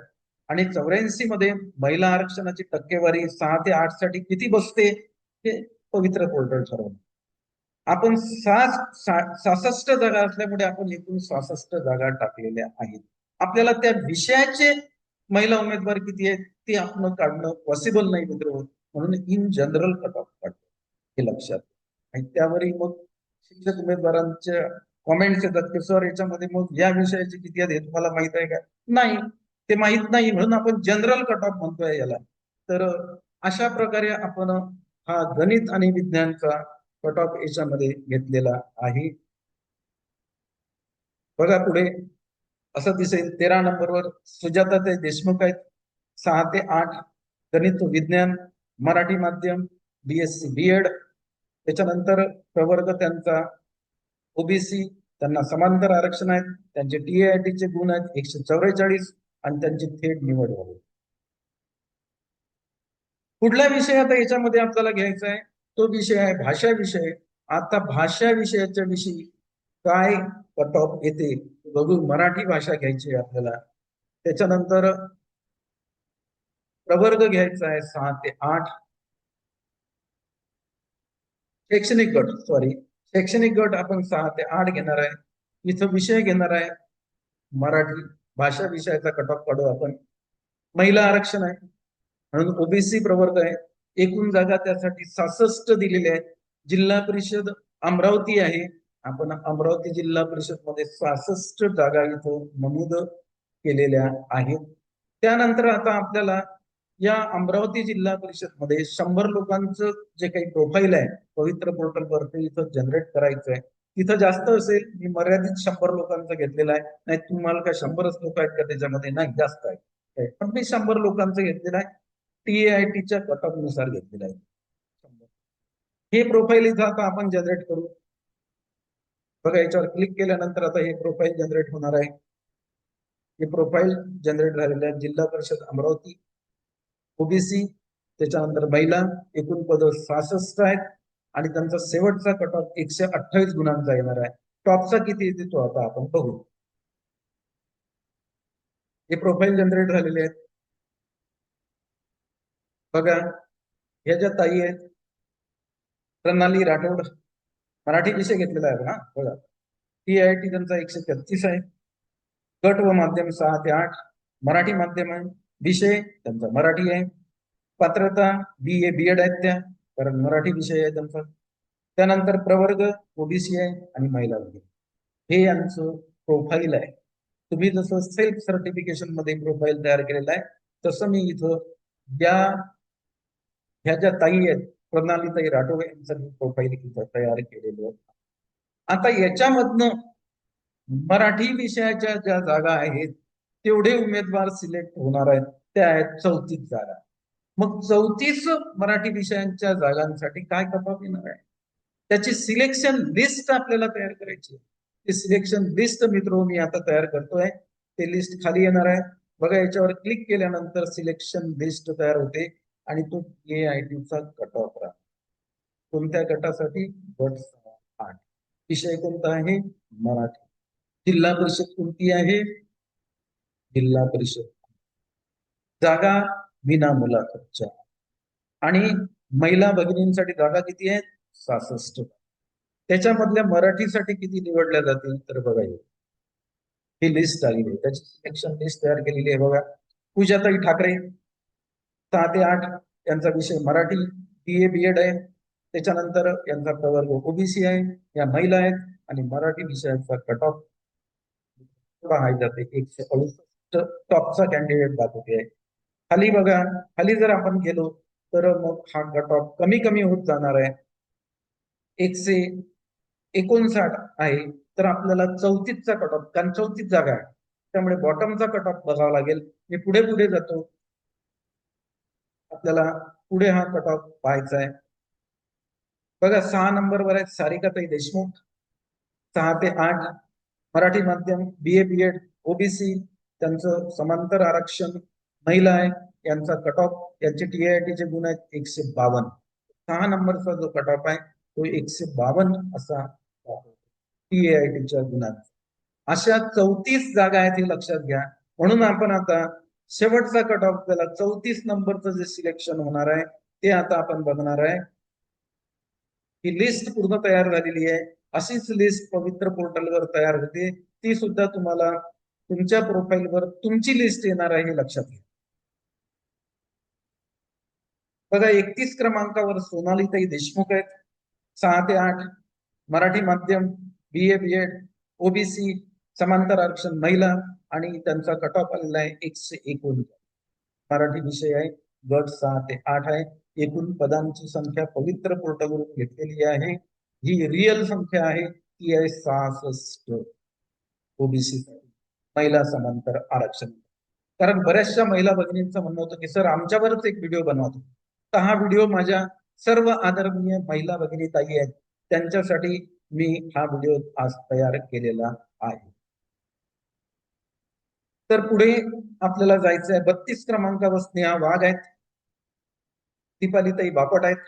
आणि 84 मध्ये महिला आरक्षणाची टक्केवारी 6 ते 8 साठी किती बसते हे पवित्र पोर्टल ठरवलं. आपण 66 जागा असल्यामुळे आपण एकूण 66 जागा टाकलेल्या आहेत. आपल्याला त्या विषयाचे महिला उमेदवार किती आहेत ते आपण काढणं पॉसिबल नाही मित्र, म्हणून इन जनरल कट ऑफ काढतो हे लक्षात. आणि त्यावरही मग शिक्षक उमेदवारांच्या कॉमेंट्स येतात की सर याच्यामध्ये मग या विषयाचे किती आहेत हे तुम्हाला माहित आहे का? नाही, ते माहित नाही म्हणून आपण जनरल कट ऑफ म्हणतोय याला. तर अशा प्रकारे आपण हा गणित आणि विज्ञानचा कट ऑफ याच्यामध्ये घेतलेला आहे. बघा पुढे असं दिसेल 13 नंबरवर सुजाताताई देशमुख आहेत, 6 ते 8 गणित विज्ञान, मराठी माध्यम, BSc BEd. त्याच्यानंतर प्रवर्ग त्यांचा ओबीसी, त्यांना समांतर आरक्षण आहेत, त्यांचे TIT चे गुण आहेत 144 आणि त्यांची थेट निवड झाली. पुढला विषय आता याच्यामध्ये आपल्याला घ्यायचा आहे तो विषय आहे भाषा विषय. आता भाषा विषयाच्या विषयी काय कट ऑफ येते बघू. मराठी भाषा घ्यायची आहे आपल्याला. त्याच्यानंतर प्रवर्ग घ्यायचा आहे 6 ते 8. शैक्षणिक गट शैक्षणिक गट आपण 6 ते 8 घेणार आहे. इथं विषय घेणार आहे मराठी भाषा विषयाचा कट ऑफ काढू आपण. महिला आरक्षण आहे म्हणून ओबीसी प्रवर्ग आहे. एकूण जागा त्यासाठी 66 दिलेल्या आहेत. जिल्हा परिषद अमरावती आहे, आपण अमरावती जिल्हा परिषद मध्ये 66 जागा इथं नमूद केलेल्या आहेत. त्यानंतर आता आपल्याला या अमरावती जिल्हा परिषद मध्ये 100 लोकांचं जे काही प्रोफाईल आहे पवित्र पोर्टल वरती इथं जनरेट करायचं आहे. तिथं जास्त असेल, मी मर्यादित 100 लोकांचं घेतलेलं आहे. नाही तुम्हाला काय 100च लोक आहेत का त्याच्यामध्ये? नाही, जास्त आहे, पण मी 100 लोकांचं घेतलेलं आहे. TITच्या कट ऑफ नुसार घेतलेलं आहे. हे प्रोफाईल इथं आता आपण जनरेट करू. बघा याच्यावर क्लिक केल्यानंतर आता हे प्रोफाईल जनरेट होणार आहे. हे प्रोफाईल जनरेट झालेले आहे. जिल्हा परिषद अमरावती, ओबीसी, त्याच्यानंतर महिला, एकूण पद 66 आहेत आणि त्यांचा शेवटचा कट ऑफ 128 गुणांचा येणार आहे. टॉपचा किती येते तो आता आपण बघू. हे प्रोफाईल जनरेट झालेले आहेत. बघा ह्या ज्या ताई आहेत प्रणाली राठोड, मराठी विषय घेतलेला आहे ना. बघा TIT त्यांचा 133 आहे. गट व माध्यम 6 ते 8 मराठी माध्यम आहे. विषय त्यांचा मराठी आहे. पात्रता BA BEd आहेत त्या, कारण मराठी विषय आहे त्यांचा. त्यानंतर प्रवर्ग ओबीसी आहे आणि महिला वगैरे. हे यांचं प्रोफाईल आहे. तुम्ही जसं सेल्फ सर्टिफिकेशन मध्ये प्रोफाईल तयार केलेलं आहे तसं मी इथं या ह्या ज्या ताई आहेत प्रणालीताई राठोड यांचं प्रोफाईल इथं तयार केलेलं. आता याच्यामधनं मराठी विषयाच्या ज्या जागा आहेत तेवढे उमेदवार सिलेक्ट होणार आहेत. त्या आहेत 34 जागा. मग 34 मराठी विषयांच्या जागांसाठी काय कपात येणार आहे त्याची सिलेक्शन लिस्ट आपल्याला तयार करायची. ते सिलेक्शन लिस्ट मित्र मी आता तयार करतोय. ते लिस्ट खाली येणार आहे. बघा याच्यावर क्लिक केल्यानंतर सिलेक्शन लिस्ट तयार होते. आणि तो AITचा कट ऑफ राहतो. कोणत्या गटासाठी? गट 8. विषय कोणता आहे? मराठी. जिल्हा परिषद कोणती आहे? जिल्हा परिषद. जागा विना मुलाखतच्या. आणि महिला भगिनींसाठी जागा किती आहेत? 66. त्याच्यामधल्या मराठीसाठी किती निवडल्या जातील? तर बघा, ही लिस्ट आलेली आहे, त्याची सिलेक्शन लिस्ट तयार केलेली आहे बघा. पूजाताई ठाकरे 6 ते 8 यांचा विषय मराठी, BA BEd आहे. त्याच्यानंतर यांचा प्रवर्ग OBC आहे, या महिला आहेत. आणि मराठी विषयाचा कट ऑफ आहे जाते 168. टॉपचा कॅन्डिडेट दाखवते आहे. खाली बघा, खाली जर आपण गेलो तर मग हा कट ऑफ कमी कमी होत जाणार आहे. 159 आहे, तर आपल्याला 34चा कट ऑफ, कारण 34 जागा आहे, त्यामुळे बॉटमचा कट ऑफ बघावा लागेल. मी पुढे पुढे जातो, आपल्याला पुढे हा कट ऑफ पाहायचा आहे. बघा 6 नंबरवर आहेत सारिकाताई देशमुख, 6 ते 8 मराठी माध्यम, BA BEd OBC, त्यांचं समांतर आरक्षण, महिला आहे, यांचा कट ऑफ, यांचे TIT चे गुण आहेत 152. 6 नंबरचा जो कट ऑफ आहे तो 152 असा TITच्या गुणात. अशा 34 जागा आहेत, हे लक्षात घ्या. म्हणून आपण आता शेवटचा कट ऑफ त्याला 34 नंबरचं जे सिलेक्शन होणार आहे ते आता आपण बघणार आहे. ही लिस्ट पूर्ण तयार झालेली आहे. अशीच लिस्ट पवित्र पोर्टलवर तयार होते, ती सुद्धा तुम्हाला तुमच्या प्रोफाईलवर तुमची लिस्ट येणार आहे, हे लक्षात घ्या. बघा 31 क्रमांकावर सोनालीताई देशमुख आहेत, 6 ते 8 मराठी माध्यम, BA BEd OBC, समांतर आरक्षण, महिला, आणि त्यांचा कट ऑफ आलेला आहे 119. मराठी विषय आहे, गट 6 ते 8 आहे. एकूण पदांची संख्या पवित्र पोर्टलवरून घेतलेली आहे, ही रिअल संख्या आहे, ती आहे 66 OBC महिला समांतर आरक्षण. कारण बऱ्याचशा महिला भगिनींचं म्हणणं होतं की सर आमच्यावरच एक व्हिडिओ बनवतो, तर हा व्हिडिओ माझ्या सर्व आदरणीय महिला भगिनी ताई आहेत त्यांच्यासाठी मी हा व्हिडिओ आज तयार केलेला आहे. तर पुढे आपल्याला जायचं आहे. 32 क्रमांकावर स्नेहा वाघ आहेत, दीपालीताई बापट आहेत,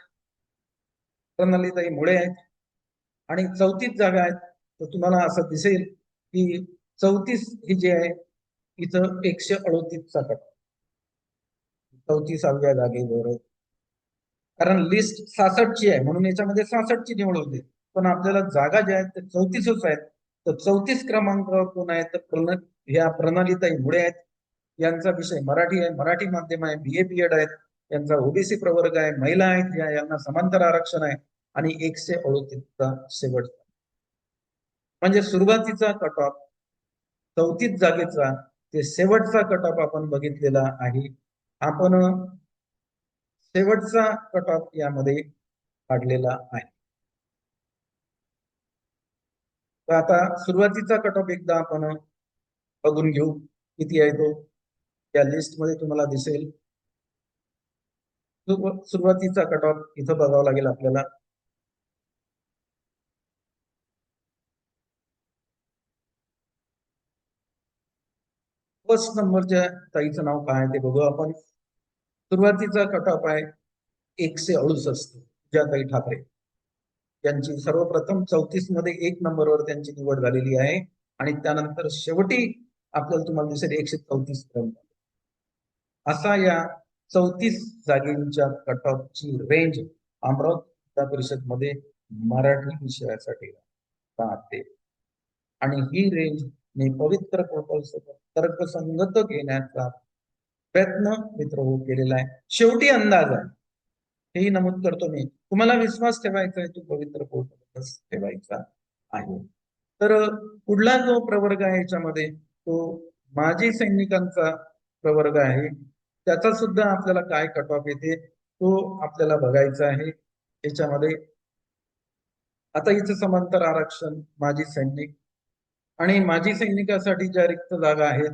प्रणालीताई मुळे आहेत, आणि 34 जागा आहेत. तर तुम्हाला असं दिसेल की 34 ही जी आहे इथं 138चा कट, 34व्या जागेवर, कारण लिस्ट 66ची आहे म्हणून याच्यामध्ये 66ची निवड होते, पण आपल्याला जागा ज्या आहेत त्या 34च आहेत. तर 34 क्रमांकावर कोण आहे? तर ह्या प्रणालीताई मुळे आहेत, यांचा विषय मराठी आहे, मराठी माध्यम आहे, BA BEd आहेत, यांचा OBC प्रवर्ग आहे, महिला आहेत, यांना समांतर आरक्षण आहे, आणि 138चा शेवट. म्हणजे सुरुवातीचा कट ऑफ 34 जागेचा ते शेवटचा कट ऑफ आपण बघितलेला आहे. आपण शेवटचा कट ऑफ यामध्ये काढलेला आहे. तर आता सुरुवातीचा कट ऑफ एकदा आपण बघून घेऊ, किती आहे तो या लिस्ट मध्ये तुम्हाला दिसेल. सुरुवातीचा कट ऑफ इथं बघावा लागेल आपल्याला. फर्स्ट नंबरच्या ताईचं नाव काय आहे ते बघू आपण. सुरुवातीचा कट ऑफ आहे 168, पूजाताई ठाकरे यांची सर्वप्रथम 34 मध्ये 1 नंबरवर त्यांची निवड झालेली आहे, आणि त्यानंतर शेवटी आपल्याला तुम्हाला दिसेल 134 पर्यंत. असा या 34 जागेच्या कट ऑफची रेंज अमरावती जिल्हा परिषद मध्ये मराठी विषयासाठी राहते. आणि ही रेंज मी पवित्र पोर्टल सोबत तर्कसंगत घेण्याचा प्रयत्न मित्र हो केलेला आहे. शेवटी अंदाज आहे, हेही नमूद करतो मी. तुम्हाला विश्वास ठेवायचा आहे तो पवित्र पोर्टल ठेवायचा आहे. तर पुढला जो प्रवर्ग आहे याच्यामध्ये तो माजी सैनिकांचा प्रवर्ग आहे, त्याचा सुद्धा आपल्याला काय कट ऑफ येते तो आपल्याला बघायचा आहे. याच्यामध्ये आता इथं समांतर आरक्षण, माजी सैनिक, आणि माजी सैनिकासाठी ज्या रिक्त जागा आहेत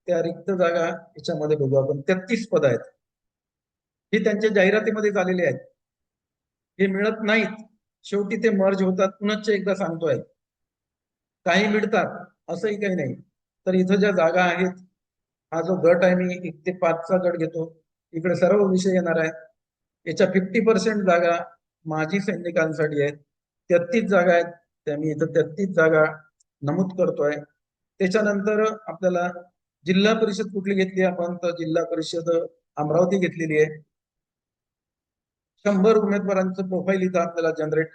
त्या रिक्त जागा याच्यामध्ये बघू आपण. 33 पद आहेत, हे त्यांच्या जाहिरातीमध्ये झालेले आहेत, हे मिळत नाहीत, शेवटी ते मर्ज होतात. पुनश्च एकदा सांगतोय, काही मिळतात असंही काही नाही. तर इथं ज्या जागा आहेत, हा जो गट आहे मी 1 ते 5चा गट घेतो, इकडे सर्व विषय येणार आहेत. याच्या 50% जागा माजी सैनिकांसाठी आहेत. 33 जागा आहेत. त्या मी इथं 33 जागा नमूद करतोय. त्याच्यानंतर आपल्याला जिल्हा परिषद कुठली घेतली आपण, तर जिल्हा परिषद अमरावती घेतलेली आहे. 100 उमेदवारांचं प्रोफाईल इथं आपल्याला जनरेट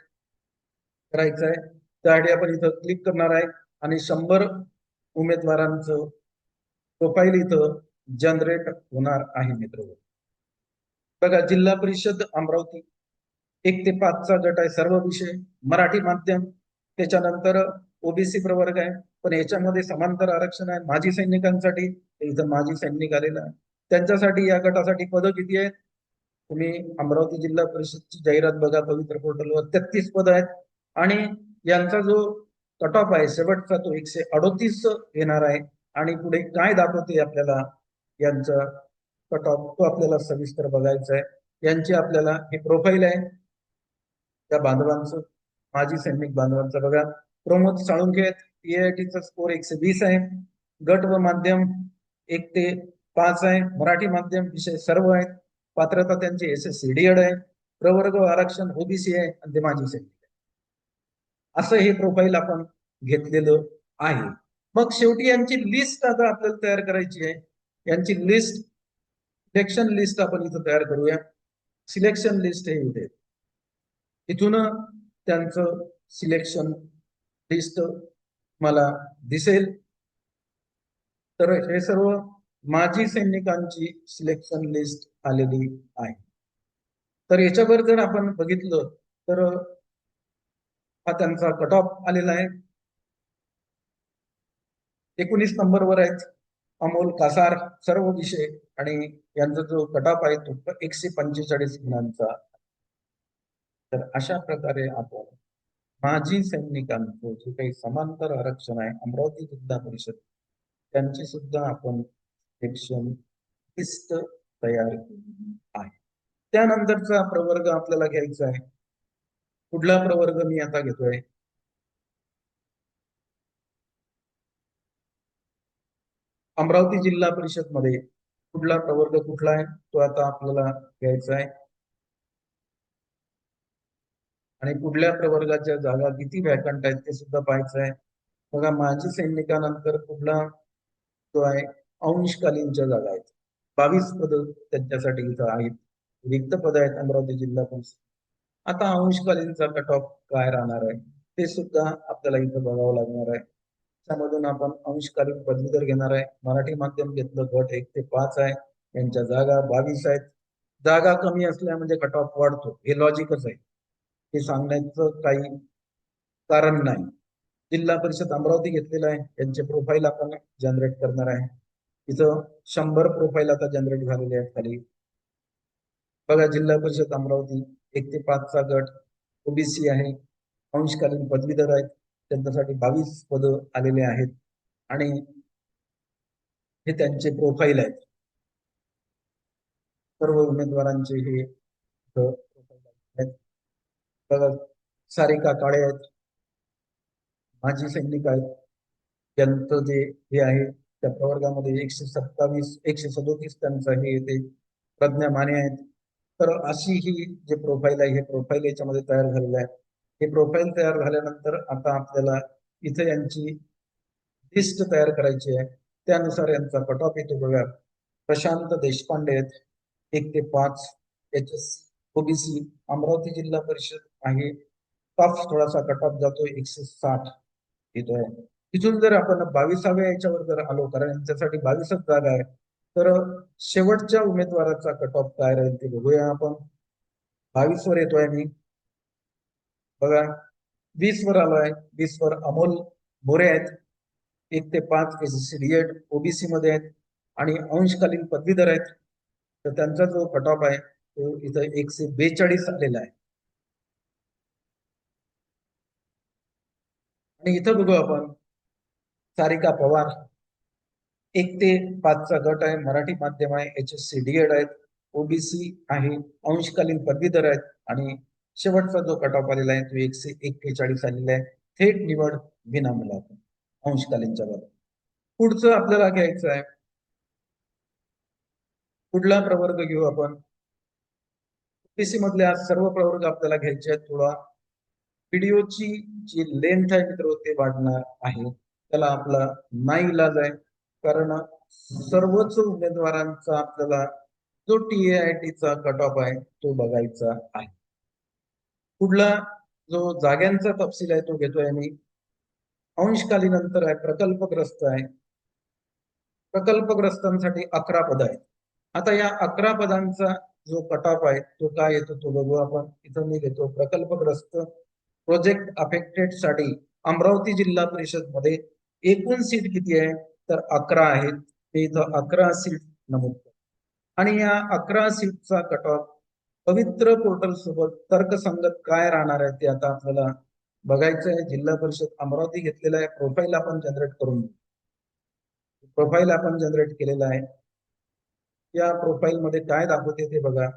करायचं आहे. त्यासाठी आपण इथं क्लिक करणार आहे आणि 100 उमेदवारांचं प्रोफाईल इथं जनरेट होणार आहे मित्र. बघा, जिल्हा परिषद अमरावती 1 ते 5 चा गट आहे. सर्व विषय मराठी माध्यम, त्याच्यानंतर ओबीसी प्रवर्ग आहे. पण याच्यामध्ये समांतर आरक्षण आहे माजी सैनिकांसाठी. इथं माजी सैनिक आलेला आहे. त्यांच्यासाठी या गटासाठी पदं किती आहेत? तुम्ही अमरावती जिल्हा परिषदची जाहिरात बघा पवित्र पोर्टलवर, 33 पद आहेत. आणि यांचा जो कट ऑफ आहे शेवटचा तो 138 येणार आहे. आणि पुढे काय दाखवते आपल्याला यांचा कट ऑफ, तो आपल्याला सविस्तर बघायचा आहे. यांची आपल्याला हे प्रोफाईल आहे त्या बांधवांचं, माजी सैनिक बांधवांचं. बघा, प्रमोद साळुंखे आहेत, EIT चा स्कोर 120 आहे. गट व माध्यम 1 ते 5 आहे. मराठी माध्यम विषय सर्व आहेत. पात्रता त्यांची SSCD आहे. प्रवर्ग आरक्षण ओबीसी आहे आणि ते माजी सैनिक आहे. असं हे प्रोफाईल आपण घेतलेलं आहे. मग शेवटी यांची लिस्ट आता आपल्याला तयार करायची आहे. यांची लिस्ट, सिलेक्शन लिस्ट आपण इथं तयार करूया. सिलेक्शन लिस्ट हे इथे, इथून त्यांचं सिलेक्शन लिस्ट मला दिसेल. तर हे सर्व माजी सैनिकांची सिलेक्शन लिस्ट आलेली आहे. तर याच्यावर जर आपण बघितलं तर हा त्यांचा कट ऑफ आलेला आहे. 19 नंबरवर आहेत अमोल कासार, सर्व विषय. आणि यांचा जो कट ऑफ आहे तो 145 गुणांचा. तर अशा प्रकारे आपण माजी सैनिकांचं जे काही समांतर आरक्षण आहे अमरावती जिल्हा परिषद, त्यांची सुद्धा आपण सेक्शन लिस्ट तयार केली आहे. त्यानंतरचा प्रवर्ग आपल्याला घ्यायचा आहे. कुठला प्रवर्ग मी आता घेतोय? अमरावती जिल्हा परिषद मध्ये कुठला प्रवर्ग कुठला आहे तो आता आपल्याला घ्यायचा आहे. आणि कुठल्या प्रवर्गाच्या जागा किती वॅकंट आहेत ते सुद्धा पाहायचं आहे. बघा, माजी सैनिकानंतर कुठला जो आहे अंशकालीनच्या जागा आहेत. 22 पद त्यांच्यासाठी इथं आहेत. रिक्त पद आहेत अमरावती जिल्हा परिषद. आता अंशकालीनचा कट ऑफ काय राहणार आहे ते सुद्धा आपल्याला इथं बघावं लागणार आहे. त्यामधून आपण अंशकालीन पदवीधर घेणार आहे. मराठी माध्यम घेतलं, गट 1 ते 5 आहे. यांच्या जागा 22 आहेत. जागा कमी असल्या म्हणजे कट ऑफ वाढतो, हे लॉजिकच आहे. हे सांगण्याचं काही कारण नाही. जिल्हा परिषद अमरावती घेतलेला आहे. यांचे प्रोफाईल आपण जनरेट करणार आहे. इथं 100 प्रोफाईल आता जनरेट झालेले आहेत खाली. बघा, जिल्हा परिषद अमरावती 1 ते 5 चा गट ओबीसी आहे. अंशकालीन पदवीधर आहेत. त्यांच्यासाठी 22 पद आलेले आहेत. आणि हे त्यांचे प्रोफाईल आहेत. सर्व उमेदवारांचे हे प्रोफाईल आहेत. बघा, सारिका काळे आहेत, माजी सैनिक आहेत. त्यांचं जे हे आहे त्या प्रवर्गामध्ये 127 137 त्यांचा हे येते. प्रज्ञा माने आहेत. तर अशी ही जे प्रोफाईल आहे हे प्रोफाईल याच्यामध्ये तयार झालेलं आहे. हे प्रोफाईल तयार झाल्यानंतर आता आपल्याला इथे यांची लिस्ट तयार करायची आहे. त्यानुसार यांचा कट ऑफ येतो. बघा, प्रशांत देशपांडे आहेत, 1 ते 5 HS ओबीसी, अमरावती जिल्हा परिषद आहे. टॉप थोडासा कट ऑफ जातो, 160 येतोय. तिथून जर आपण 22व्या याच्यावर जर आलो, कारण यांच्यासाठी 22च जागा आहे, तर शेवटच्या उमेदवाराचा कट ऑफ काय राहील ते बघूया आपण. 22 वर येतोय मी. बघा, 20 वर आलोय. 20 वर अमोल मोरे आहेत, 1 ते 5 SSCD ओबीसी मध्ये आहेत आणि अंशकालीन पदवीधर आहेत. तर त्यांचा जो कट ऑफ आहे तो इथं 142 आलेला आहे. आणि इथं बघू आपण, सारिका पवार 1 ते 5 चा गट आहे. मराठी माध्यम आहे. HSCD आहेत. ओबीसी आहे. अंशकालीन पदवीधर आहेत. आणि शेवटचा जो कट ऑफ आलेला आहे तो 141 आलेला आहे. थेट निवड विनामुलाखत अंशकालीनच्या बाबत. पुढचं आपल्याला घ्यायचं आहे पुढला प्रवर्ग घेऊ आपण. ओबीसी मधल्या सर्व प्रवर्ग आपल्याला घ्यायचे आहेत. थोडा व्हिडिओची जी लेंथ आहे मित्र ते वाढणार आहे, त्याला आपला नाईलाज आहे, कारण सर्वच उमेदवारांचा आपल्याला जो TAIT चा कट ऑफ आहे तो बघायचा आहे. पुढला जो जाग्यांचा तपशील आहे तो घेतोय मी. अंशकालीनंतर आहे, प्रकल्पग्रस्त आहे. प्रकल्पग्रस्तांसाठी 11 पद आहेत. आता या 11 पदांचा जो कट ऑफ आहे तो काय येतो तो बघू आपण. इथं मी घेतो प्रकल्पग्रस्त प्रोजेक्ट अफेक्टेड साठी अमरावती जिल्हा परिषद मध्ये एकूण सीट किती आहे तर 11 आहेत. ते इथं 11 सीट नमूद करतो. आणि या 11 सीटचा कट ऑफ पवित्र पोर्टल सोबत तर्कसंगत काय राहणार आहे ते आता आपल्याला बघायचं आहे. जिल्हा परिषद अमरावती घेतलेला आहे. प्रोफाईल आपण जनरेट करून जनरेट केलेला आहे. या प्रोफाईल मध्ये काय दाखवते ते बघा.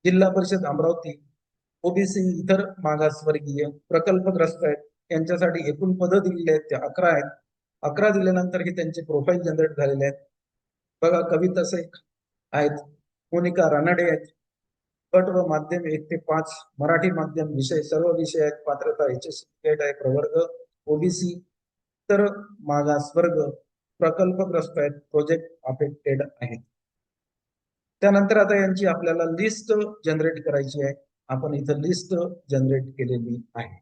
जिल्हा परिषद अमरावती ओबीसी इतर मागासवर्गीय प्रकल्पग्रस्त आहेत, यांच्यासाठी एकूण पदं दिलेली आहेत ते 11 आहेत. 11 दिल्यानंतर हे त्यांचे प्रोफाईल जनरेट झालेले आहेत. बघा, कविता शेख आहेत, मोनिका रानडे आहेत. गट व माध्यम 1 ते 5, मराठी माध्यम विषय सर्व विषय आहेत. पात्रता HSC आहे. प्रवर्ग ओबीसी तर मागासवर्ग प्रकल्पग्रस्त आहेत, प्रोजेक्ट अफेक्टेड आहेत. त्यानंतर आता यांची आपल्याला लिस्ट जनरेट करायची आहे. आपण इथं लिस्ट जनरेट केलेली आहे.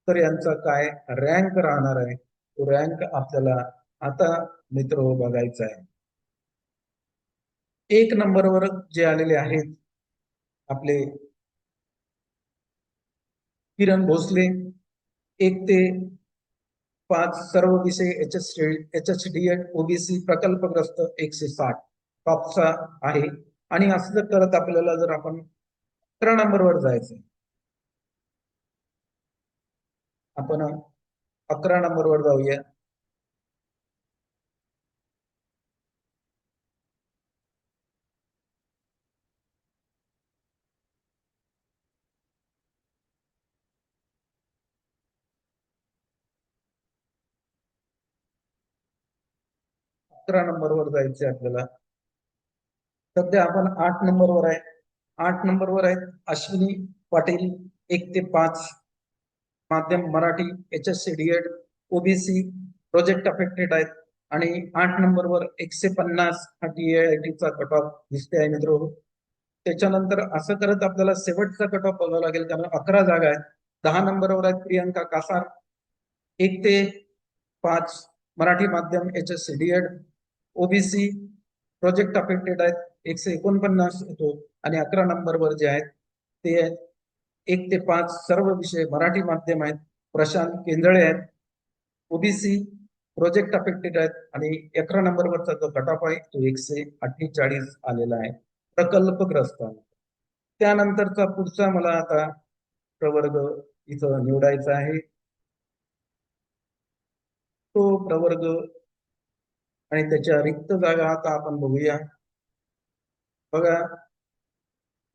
तर यांचा काय रँक राहणार आहे तो रँक आपल्याला आता मित्र बघायचा आहे. 1 नंबरवर जे आलेले आहेत आपले किरण भोसले, 1 ते 5 सर्व विषय HSD ओबीसी प्रकल्पग्रस्त 160 टॉपचा आहे. आणि असं करत आपल्याला जर आपण 11 नंबरवर जायचं, आपण 11 नंबरवर जाऊया. अकरा नंबरवर जायचंय आपल्याला. सध्या आपण 8 नंबरवर आहे. 8 नंबरवर आहेत अश्विनी पाटील, 1 ते 5 माध्यम Marathi HSC OBC project affected आहेत. आणि 8 नंबरवर 150 हा TAIT चा कट ऑफ दिसते आहे मित्र. त्याच्यानंतर असं करत आपल्याला शेवटचा कट ऑफ बघावा लागेल, कारण 11 जागा आहेत. 10 नंबरवर आहेत प्रियंका कासार, 1 ते 5 मराठी माध्यम HSC ओबीसी प्रोजेक्ट अफेक्टेड आहेत, 149 येतो. आणि 11 नंबरवर जे आहेत ते 1 ते 5 सर्व विषय मराठी माध्यम आहेत, प्रशांत केंदळे आहेत, ओबीसी प्रोजेक्ट अफेक्टेड आहेत. आणि 11 नंबरवरचा जो कट ऑफ आहे तो 148 आलेला आहे प्रकल्पग्रस्त. त्यानंतरचा पुढचा मला आता प्रवर्ग इथं निवडायचा आहे. तो प्रवर्ग आणि त्याच्या रिक्त जागा आता आपण बघूया. बघा,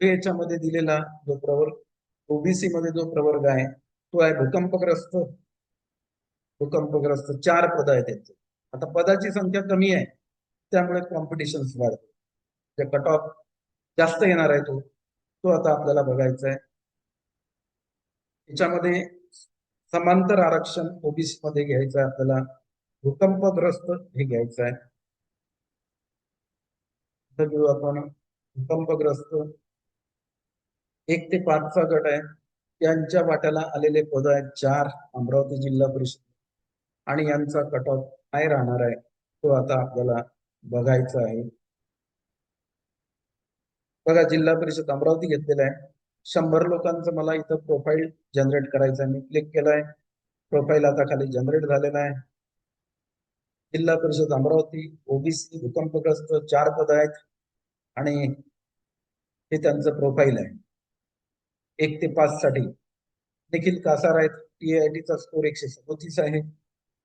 याच्यामध्ये दिलेला जो प्रवर्ग ओबीसी मध्ये जो प्रवर्ग आहे तो आहे भूकंपग्रस्त. 4 पद आहेत त्यांचे. आता पदाची संख्या कमी आहे त्यामुळे कॉम्पिटिशन वाढते. कट ऑफ जास्त येणार आहे तो तो आता आपल्याला बघायचा आहे. याच्यामध्ये समांतर आरक्षण ओबीसी मध्ये घ्यायचं आहे आपल्याला. भूकंपग्रस्त हे घ्यायचं आहे. घेऊ आपण भूकंपग्रस्त 1 ते 5 चा गट आहे. यांच्या वाट्याला आलेले पद आहेत 4 अमरावती जिल्हा परिषद. आणि यांचा कट ऑफ काय राहणार आहे तो आता आपल्याला बघायचा आहे. बघा, जिल्हा परिषद अमरावती घेतलेला आहे. 100 लोकांचं मला इथं प्रोफाईल जनरेट करायचं आहे. मी क्लिक केलंय, प्रोफाईल आता खाली जनरेट झालेला आहे. जिल्हा परिषद अमरावती ओबीसी भूकंपग्रस्त 4 पद आहेत आणि हे त्यांचं प्रोफाईल आहे. 1 ते 5 साठी निखिल कासार आहेत, TAIT चा स्कोर 137 आहे.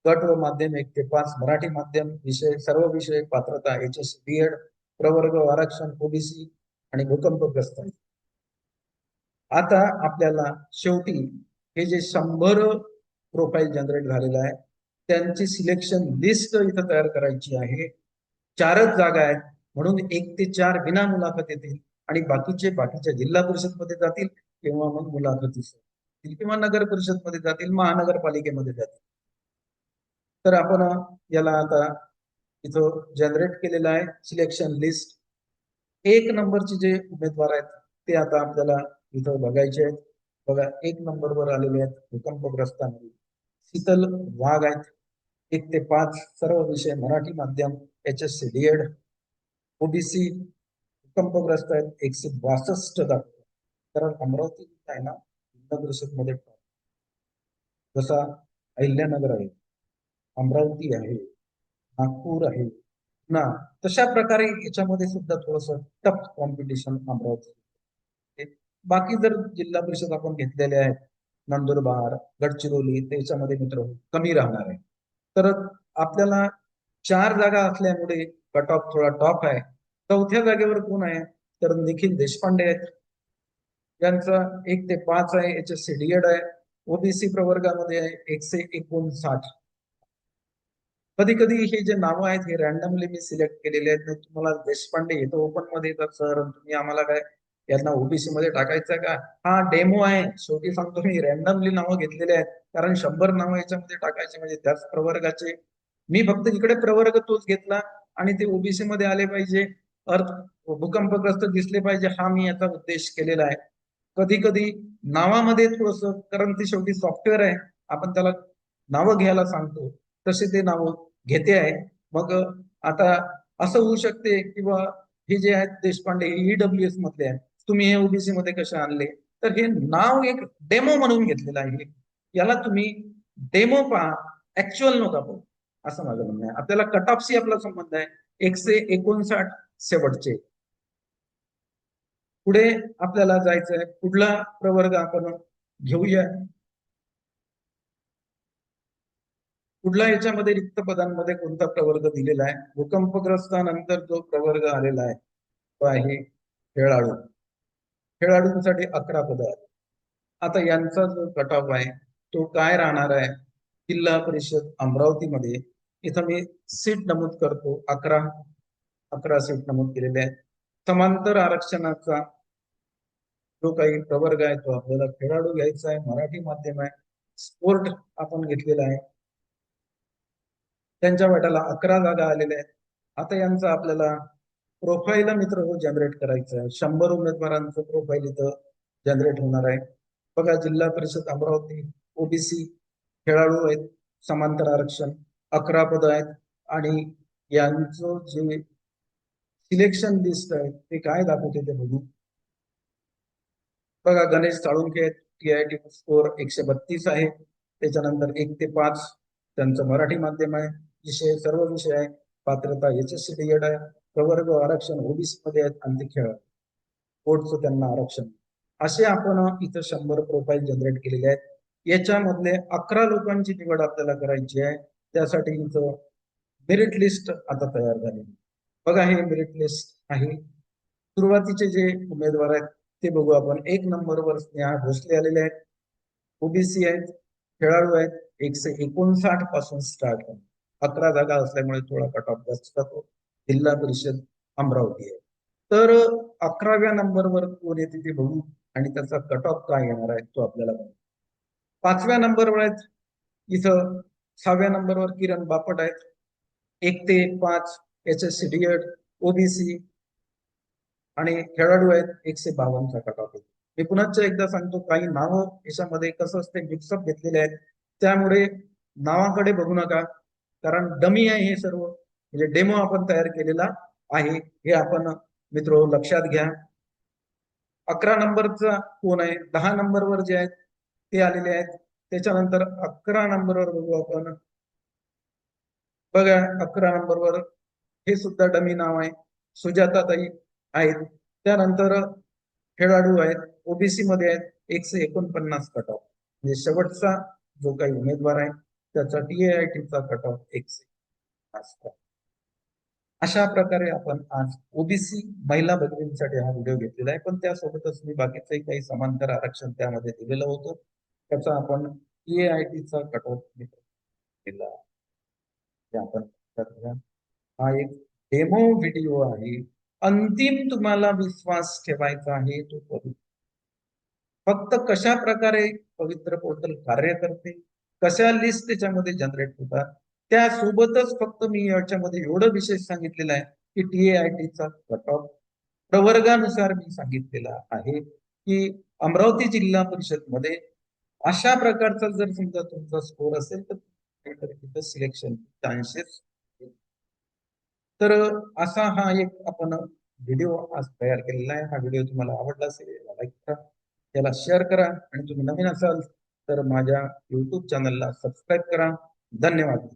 गट व माध्यम 1 ते 5 मराठी माध्यम विषय सर्व विषय पात्रता HSC प्रवर्ग आरक्षण ओबीसी आणि भूकंपग्रस्त आहे. आता आपल्याला शेवटी हे जे 100 प्रोफाईल जनरेट झालेलं आहे त्यांची सिलेक्शन लिस्ट इथं तयार करायची आहे. 4च जागा आहेत. म्हणून 1 ते 4 विना मुलाखत येतील आणि बाकीच्या जिल्हा परिषद मध्ये जातील किंवा मग मुलाखतीस किंवा नगर परिषद मध्ये जातील, महानगरपालिकेमध्ये जातील. तर आपण याला आता इथं जनरेट केलेलं आहे सिलेक्शन लिस्ट. 1 नंबरचे जे उमेदवार आहेत ते आता आपल्याला इथं बघायचे आहेत. बघा, 1 नंबरवर आलेले आहेत भूकंपग्रस्तांमध्ये शीतल वाघ आहेत. 1 ते 5 सर्व विषय मराठी माध्यम, HSC DED. ओबीसी भूकंपग्रस्त आहेत 162 दाखवतात. कारण अमरावती आहे ना जिल्हा परिषद मध्ये जसा अहिल्यानगर आहे, अमरावती आहे, नागपूर आहे ना, तशा प्रकारे याच्यामध्ये सुद्धा थोडस टफ कॉम्पिटिशन अमरावती. बाकी जर जिल्हा परिषद आपण घेतलेले आहेत नंदुरबार, गडचिरोली, त्याच्यामध्ये मित्र कमी राहणार आहे. तर आपल्याला 4 जागा असल्यामुळे कट ऑफ थोडा टॉप आहे. 4थ्या जागेवर कोण आहे तर निखिल देशपांडे आहेत. यांचा 1 ते 5 आहे, HSC DED आहे. ओबीसी प्रवर्गामध्ये आहे 159. कधी कधी हे जे नावं आहेत हे रॅन्डमली मी सिलेक्ट केलेले आहेत. तुम्हाला देशपांडे येतं ओपन मध्ये येतात सर, तुम्ही आम्हाला काय यांना ओबीसी मध्ये टाकायचं का? हा डेमो आहे, शेवटी सांगतो मी रॅन्डमली नावं घेतलेले आहेत. कारण 100 नावं याच्यामध्ये टाकायचे म्हणजे त्याच प्रवर्गाचे. मी फक्त इकडे प्रवर्ग तोच घेतला आणि ते ओबीसी मध्ये आले पाहिजे, अर्थ भूकंपग्रस्त दिसले पाहिजे, हा मी याचा उद्देश केलेला आहे. कधी कधी नावामध्ये थोडस, कारण ते शेवटी सॉफ्टवेअर आहे, आपण त्याला नावं घ्यायला सांगतो तसे ते नावं घेते आहे. मग आता असं होऊ शकते किंवा हे जे आहेत देशपांडे हे ईडब्ल्यूएस मधले आहेत, तुम्ही हे ओबीसी मध्ये कसे आणले? तर हे नाव एक डेमो म्हणून घेतलेलं आहे. याला तुम्ही डेमो पहा, ऍक्च्युअल नका पाहू, असं माझं म्हणणं आहे. आपल्याला कट ऑफशी आपला संबंध आहे 159 शेवटचे. पुढे आपल्याला जायचंय, पुढला प्रवर्ग आपण घेऊया. पुढला याच्यामध्ये रिक्त पदांमध्ये कोणता प्रवर्ग दिलेला आहे? भूकंपग्रस्तानंतर जो प्रवर्ग आलेला आहे तो आहे खेळाडू. खेळाडूंसाठी 11 पदं आहेत. आता यांचा जो कट ऑफ आहे तो काय राहणार आहे? जिल्हा परिषद अमरावतीमध्ये इथं मी सीट नमूद करतो, 11 सीट नमूद केलेले आहेत. समांतर आरक्षणाचा जो काही प्रवर्ग आहे तो आपल्याला खेळाडू घ्यायचा आहे, मराठी माध्यम आहे, स्पोर्ट आपण घेतलेला आहे. त्यांच्या वाट्याला 11 जागा आलेल्या आहेत. आता यांचा आपल्याला प्रोफाईल मित्र हो जनरेट करायचं आहे. 100 उमेदवारांचं प्रोफाईल इथं जनरेट होणार आहे. बघा, जिल्हा परिषद अमरावती ओबीसी खेळाडू आहेत, समांतर आरक्षण 11 पद आहेत आणि यांचं जे सिलेक्शन लिस्ट आहे ते काय दाखवते ते बघू. बघा, गणेश साळुंखे TIT स्कोर 132 आहे. त्याच्यानंतर 1 ते 5 त्यांचं मराठी माध्यम आहे, विषय सर्व विषय आहे, पात्रता HSC DED आहे, प्रवर्ग आरक्षण ओबीसी मध्ये आहेत आणि ते खेळ कोर्टचं त्यांना आरक्षण. असे आपण इथं 100 प्रोफाईल जनरेट केलेले आहेत. याच्यामधले 11 लोकांची निवड आपल्याला करायची आहे. त्यासाठी इथं मेरिट लिस्ट आता तयार झाली. बघा, हे मेरिट लिस्ट आहे. सुरुवातीचे जे उमेदवार आहेत ते बघू आपण. 1 नंबरवर स्नेहा भोसले आलेले आहेत, ओबीसी आहेत, खेळाडू आहेत, 159 पासून स्टार्ट आहे. 11 जागा असल्यामुळे थोडा कट ऑफ जास्त जातो. जिल्हा परिषद अमरावती आहे. तर 11व्या नंबरवर कोण येते ते बघू आणि त्याचा कट ऑफ काय येणार आहे तो आपल्याला बघू. 5व्या नंबरवर आहेत इथं, 6व्या नंबरवर किरण बापट आहेत, 1 ते 5 HSC DED ओबीसी आणि खेळाडू आहेत 152चा कट ऑफ. मी पुन्हा एकदा सांगतो, काही नावं याच्यामध्ये कसं असते मिक्सअप घेतलेले आहेत, त्यामुळे नावाकडे बघू नका, कारण डमी आहे हे सर्व, म्हणजे डेमो आपण तयार केलेला आहे, हे आपण मित्र लक्षात घ्या. 11 नंबरचा कोण आहे? 10 नंबरवर जे आहेत ते आलेले आहेत. त्याच्यानंतर 11 नंबरवर बघू आपण. बघा, 11 नंबरवर हे सुद्धा डमी नाव आहे, सुजाताताई आहेत. त्यानंतर खेळाडू आहेत, ओबीसी मध्ये आहेत, 149 कट ऑफ. म्हणजे शेवटचा जो काही उमेदवार आहे त्याचा TIITचा कट ऑफ 150. अशा प्रकारे आपण आज ओबीसी महिला भगिनींसाठी हा व्हिडिओ घेतलेला आहे. पण त्यासोबतच मी बाकीचंही काही समांतर आरक्षण त्यामध्ये दिलेलं होतं, त्याचा आपण TIITचा कट ऑफ केला. आपण हा एक डेमो व्हिडिओ आहे. अंतिम तुम्हाला विश्वास ठेवायचा आहे तो फक्त कशा प्रकारे पवित्र पोर्टल कार्य करते, कशा लिस्ट त्याच्यामध्ये जनरेट होतात, त्यासोबतच फक्त मी याच्यामध्ये एवढं विशेष सांगितलेलं आहे की TAIT चा कट ऑफ प्रवर्गानुसार मी सांगितलेला आहे की अमरावती जिल्हा परिषद मध्ये अशा प्रकारचा जर समजा तुमचा स्कोर असेल तर तिथं सिलेक्शन चान्सेस. तर असा हा एक आपण व्हिडिओ आज तयार केलेला आहे. हा व्हिडिओ तुम्हाला आवडला असेल लाईक करा, त्याला शेअर करा आणि तुम्ही नवीन असाल तर माझ्या YouTube चॅनलला सबस्क्राईब करा. धन्यवाद.